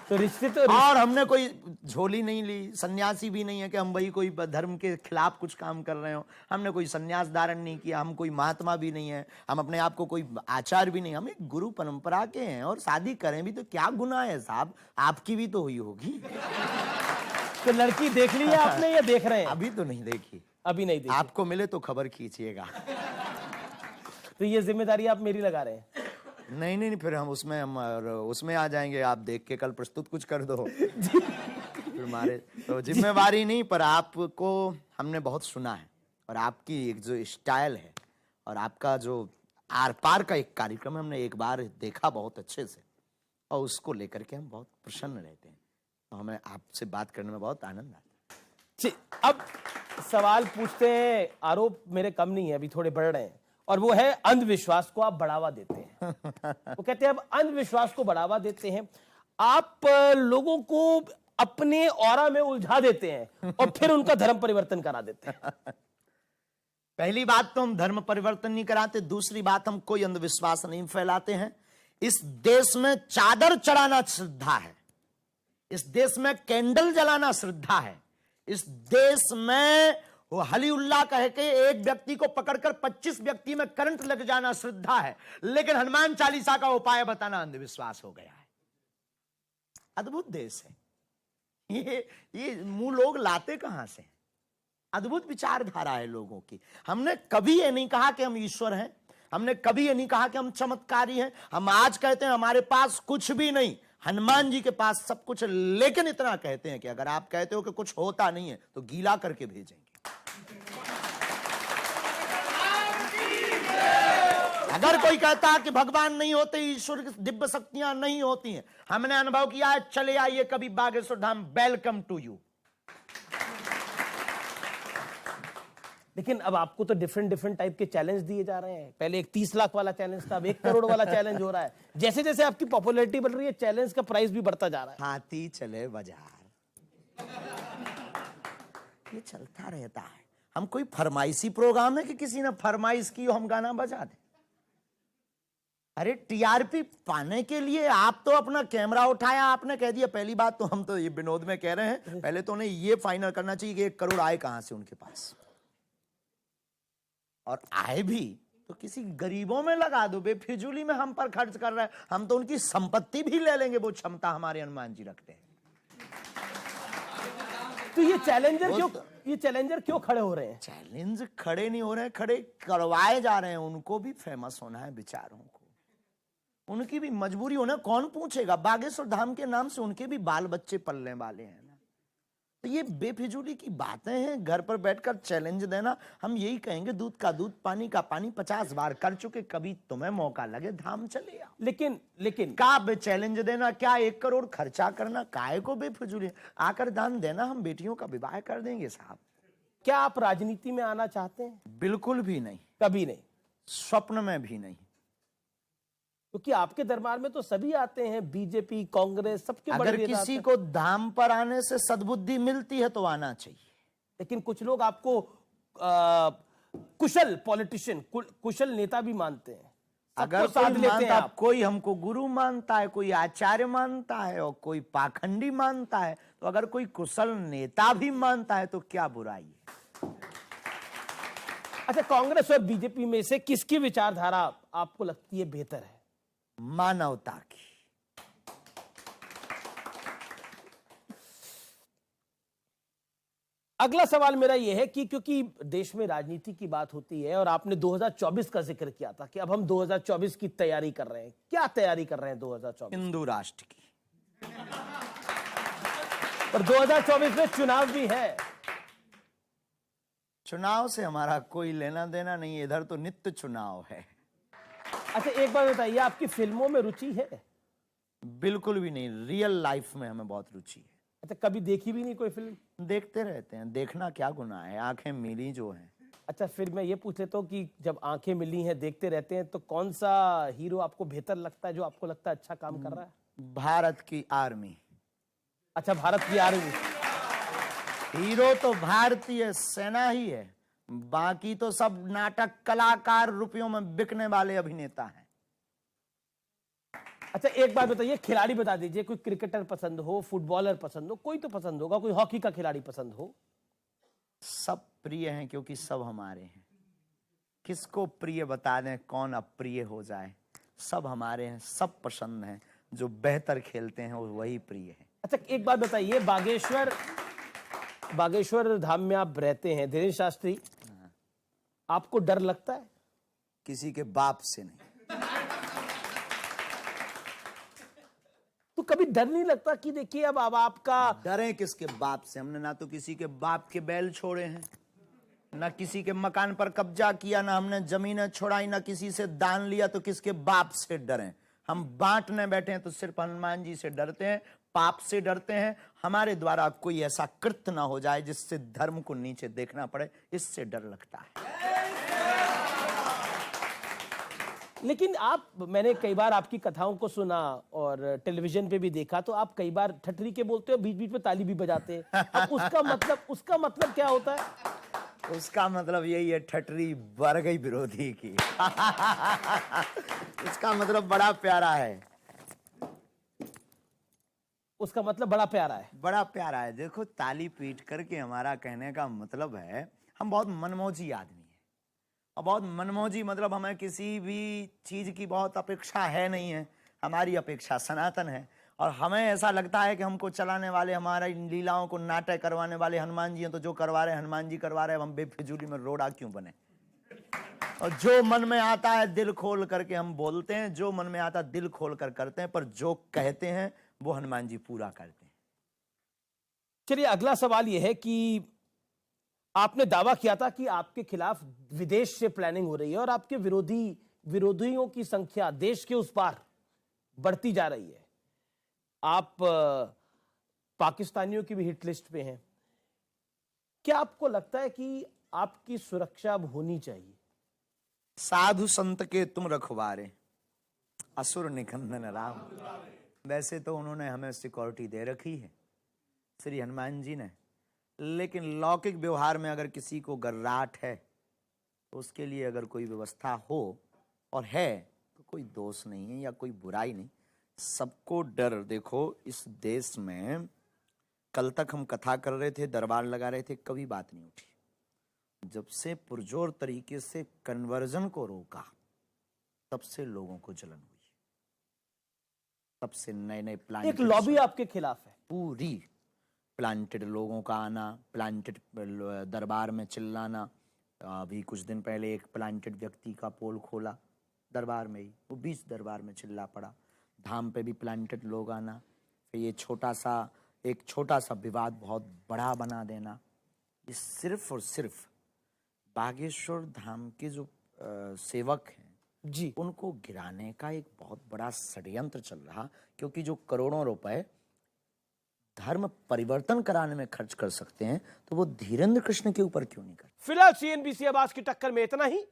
तो रिश्ते और हमने कोई झोली नहीं ली, सन्यासी भी नहीं है कि हम भाई कोई धर्म के खिलाफ कुछ काम कर रहे हो। हमने कोई सन्यास धारण नहीं किया, हम कोई महात्मा भी नहीं है, हम अपने आप को कोई आचार्य भी नहीं। हम एक गुरु परंपरा के हैं, और शादी करें भी तो क्या गुनाह है साहब? आपकी भी तो हुई होगी। तो लड़की देख ली है आपने या देख रहे हैं? अभी तो नहीं देखी। अभी नहीं देखी। आपको मिले तो खबर खींचिएगा। तो ये जिम्मेदारी आप मेरी लगा रहे हैं? नहीं, फिर हम उसमें आ जाएंगे। आप देख के कल प्रस्तुत कुछ कर दो। फिर हमारे तो जिम्मेवारी नहीं, पर आपको हमने बहुत सुना है, और आपकी एक जो स्टाइल है और आपका जो आर पार का एक कार्यक्रम हमने एक बार देखा बहुत अच्छे से, और उसको लेकर के हम बहुत प्रसन्न रहते हैं। तो हमें आपसे बात करने में बहुत आनंद आता है। अब सवाल पूछते हैं, आरोप मेरे कम नहीं है, अभी थोड़े बढ़ रहे हैं, और वो है अंधविश्वास को आप बढ़ावा देते हैं। वो कहते हैं अब अंधविश्वास को बढ़ावा देते हैं, आप लोगों को अपने ऑरा में उलझा देते हैं और फिर उनका धर्म परिवर्तन करा देते हैं। पहली बात तो हम धर्म परिवर्तन नहीं कराते, दूसरी बात हम कोई अंधविश्वास नहीं फैलाते हैं। इस देश में चादर चढ़ाना श्रद्धा है, इस देश में कैंडल जलाना श्रद्धा है, इस देश में वो हलीउल्लाह कह के एक व्यक्ति को पकड़कर 25 व्यक्ति में करंट लग जाना श्रद्धा है, लेकिन हनुमान चालीसा का उपाय बताना अंधविश्वास हो गया है। अद्भुत देश है ये मुंह लोग लाते कहां से? अद्भुत विचारधारा है लोगों की। हमने कभी ये नहीं कहा कि हम ईश्वर हैं, हमने कभी ये नहीं कहा कि हम चमत्कारी हैं। हम आज कहते हैं हमारे पास कुछ भी नहीं, हनुमान जी के पास सब कुछ है, लेकिन इतना कहते हैं कि अगर आप कहते हो कि कुछ होता नहीं है तो गीला करके भेजेंगे। अगर कोई कहता है कि भगवान नहीं होते, ईश्वर की दिव्य शक्तियां नहीं होती हैं, हमने अनुभव किया है, चले आइए कभी Bageshwar Dham, welcome to you. लेकिन अब आपको तो डिफरेंट टाइप के चैलेंज दिए जा रहे हैं। पहले एक 30 लाख वाला चैलेंज था, अब 1 करोड़ वाला चैलेंज हो रहा है। जैसे जैसे आपकी पॉपुलैरिटी बढ़ रही है, चैलेंज का प्राइस भी बढ़ता जा रहा है। हाथी चले बाजार, ये चलता रहता है। हम कोई फरमाइशी प्रोग्राम है कि किसी ने फरमाइश की हम गाना बजा दें? अरे टीआरपी पाने के लिए आप तो अपना कैमरा उठाया, आपने कह दिया। पहली बात तो हम तो ये विनोद में कह रहे हैं, पहले तो उन्हें ये फाइनल करना चाहिए कि 1 करोड़ आए कहां से उनके पास, और आए भी तो किसी गरीबों में लगा दो। बेफिजूली में हम पर खर्च कर रहे हैं, हम तो उनकी संपत्ति भी ले लेंगे, वो क्षमता हमारे हनुमान जी रखते हैं। तो ये चैलेंजर क्यों खड़े हो रहे हैं? चैलेंज खड़े नहीं हो रहे हैं, खड़े करवाए जा रहे हैं। उनको भी फेमस होना है बेचारों को, उनकी भी मजबूरी होना। कौन पूछेगा? बागेश्वर धाम के नाम से उनके भी बाल बच्चे पलने वाले हैं ना। तो ये बेफिजूली की बातें हैं। घर पर बैठकर चैलेंज देना, हम यही कहेंगे दूध का दूध पानी का पानी 50 बार कर चुके, कभी तुम्हें मौका लगे धाम चले आओ। लेकिन का चैलेंज देना, क्या 1 करोड़ खर्चा करना, काय को बेफिजूली? आकर दान देना, हम बेटियों का विवाह कर देंगे साहब। क्या आप राजनीति में आना चाहते हैं? बिल्कुल भी नहीं, कभी नहीं, स्वप्न में भी नहीं। क्योंकि आपके दरबार में तो सभी आते हैं, बीजेपी, कांग्रेस, सबके बड़े अगर किसी को धाम पर आने से सद्बुद्धि मिलती है तो आना चाहिए। लेकिन कुछ लोग आपको कुशल पॉलिटिशियन, कुशल नेता भी मानते हैं। अगर कोई हमको गुरु मानता है, कोई आचार्य मानता है और कोई पाखंडी मानता है, तो अगर कोई कुशल नेता भी मानता है तो क्या बुराई है? अच्छा, कांग्रेस और बीजेपी में से किसकी विचारधारा आपको लगती है बेहतर है? मानवता की। अगला सवाल मेरा यह है कि क्योंकि देश में राजनीति की बात होती है और आपने 2024 का जिक्र किया था कि अब हम 2024 की तैयारी कर रहे हैं, क्या तैयारी कर रहे हैं 2024? हिंदू राष्ट्र की। पर 2024 में चुनाव भी है। चुनाव से हमारा कोई लेना देना नहीं है, इधर तो नित्य चुनाव है। अच्छा, एक बात बताइए, आपकी फिल्मों में रुचि है? बिल्कुल भी नहीं, रियल लाइफ में हमें बहुत रुचि है। अच्छा, कभी देखी भी नहीं कोई फिल्म? देखते रहते हैं, देखना क्या गुनाह है, आंखें मिली जो हैं। अच्छा, फिर मैं ये पूछ लेता हूँ कि जब आंखें मिली हैं, देखते रहते हैं, तो कौन सा हीरो आपको बेहतर लगता है, जो आपको लगता है अच्छा काम कर रहा है? भारत की आर्मी। अच्छा, भारत की आर्मी। हीरो तो भारतीय सेना ही है, बाकी तो सब नाटक कलाकार, रुपयों में बिकने वाले अभिनेता हैं। अच्छा, एक बात बताइए, खिलाड़ी बता दीजिए, कोई क्रिकेटर पसंद हो, फुटबॉलर पसंद हो, कोई तो पसंद होगा, कोई हॉकी का खिलाड़ी पसंद हो? सब प्रिय हैं क्योंकि सब हमारे हैं। किसको प्रिय बता दें, कौन अप्रिय हो जाए? सब हमारे हैं, सब पसंद हैं। जो बेहतर खेलते हैं वही प्रिय है। अच्छा, एक बात बताइए, बागेश्वर धाम में आप रहते हैं, धीरेन्द्र शास्त्री, आपको डर लगता है? किसी के बाप से नहीं। तो कभी डर नहीं लगता कि देखिए अब आपका? डरे किसके बाप से? हमने ना तो किसी के बाप के बैल छोड़े हैं, ना किसी के मकान पर कब्जा किया, ना हमने जमीनें छोड़ाई, ना किसी से दान लिया, तो किसके बाप से डरें? हम बांटने बैठे हैं तो सिर्फ हनुमान जी से डरते हैं, पाप से डरते हैं। हमारे द्वारा कोई ऐसा कृत्य ना हो जाए जिससे धर्म को नीचे देखना पड़े, इससे डर लगता है। लेकिन मैंने कई बार आपकी कथाओं को सुना और टेलीविजन पे भी देखा, तो आप कई बार ठटरी के बोलते हो, बीच बीच में ताली भी बजाते हैं। अब उसका मतलब क्या होता है? उसका मतलब यही है, ठटरी बढ़ गई विरोधी की। उसका मतलब बड़ा प्यारा है। उसका मतलब बड़ा प्यारा है। बड़ा प्यारा है। देखो, ताली पीट करके हमारा कहने का मतलब है, हम बहुत मनमौजी आदमी हैं, और बहुत मनमौजी मतलब हमें किसी भी चीज की बहुत अपेक्षा है नहीं है। हमारी अपेक्षा सनातन है, और हमें ऐसा लगता है कि हमको चलाने वाले, हमारी लीलाओं को नाटक करवाने वाले हनुमान जी हैं, तो जो करवा रहे हैं हनुमान जी करवा रहे हैं, हम बेफिजूली में रोड़ा क्यों बने। और जो मन में आता है दिल खोल करके हम बोलते हैं, जो मन में आता है दिल खोल कर करते हैं, पर जो कहते हैं वो हनुमान जी पूरा करते हैं। चलिए, अगला सवाल यह है कि आपने दावा किया था कि आपके खिलाफ विदेश से प्लानिंग हो रही है और आपके विरोधियों की संख्या देश के उस पार बढ़ती जा रही है। आप पाकिस्तानियों की भी हिट लिस्ट पे हैं। क्या आपको लगता है कि आपकी सुरक्षा अब होनी चाहिए? साधु संत के तुम रखवारे, असुर निकंदन राम। वैसे तो उन्होंने हमें सिक्योरिटी दे रखी है, श्री हनुमान जी ने, लेकिन लौकिक व्यवहार में अगर किसी को गर्राट है तो उसके लिए अगर कोई व्यवस्था हो और है तो कोई दोष नहीं है या कोई बुराई नहीं। सबको डर, देखो इस देश में कल तक हम कथा कर रहे थे, दरबार लगा रहे थे, कभी बात नहीं उठी। जब से पुरजोर तरीके से कन्वर्जन को रोका तब से लोगों को जलन हुई, तब से नए नए प्लान, एक लॉबी आपके खिलाफ है पूरी। प्लांटेड लोगों का आना, प्लांटेड दरबार में चिल्लाना। अभी कुछ दिन पहले एक प्लांटेड व्यक्ति का पोल खोला दरबार में ही, वो 20 दरबार में चिल्ला पड़ा। धाम पे भी प्लांटेड लोग आना, फिर ये एक छोटा सा विवाद बहुत बड़ा बना देना। ये सिर्फ और सिर्फ बागेश्वर धाम के जो सेवक हैं जी, उनको गिराने का एक बहुत बड़ा षड्यंत्र चल रहा, क्योंकि जो करोड़ों रुपए धर्म परिवर्तन कराने में खर्च कर सकते हैं तो वो धीरेन्द्र कृष्ण के ऊपर क्यों नहीं कर। फिलहाल CNBC आवाज की टक्कर में इतना ही।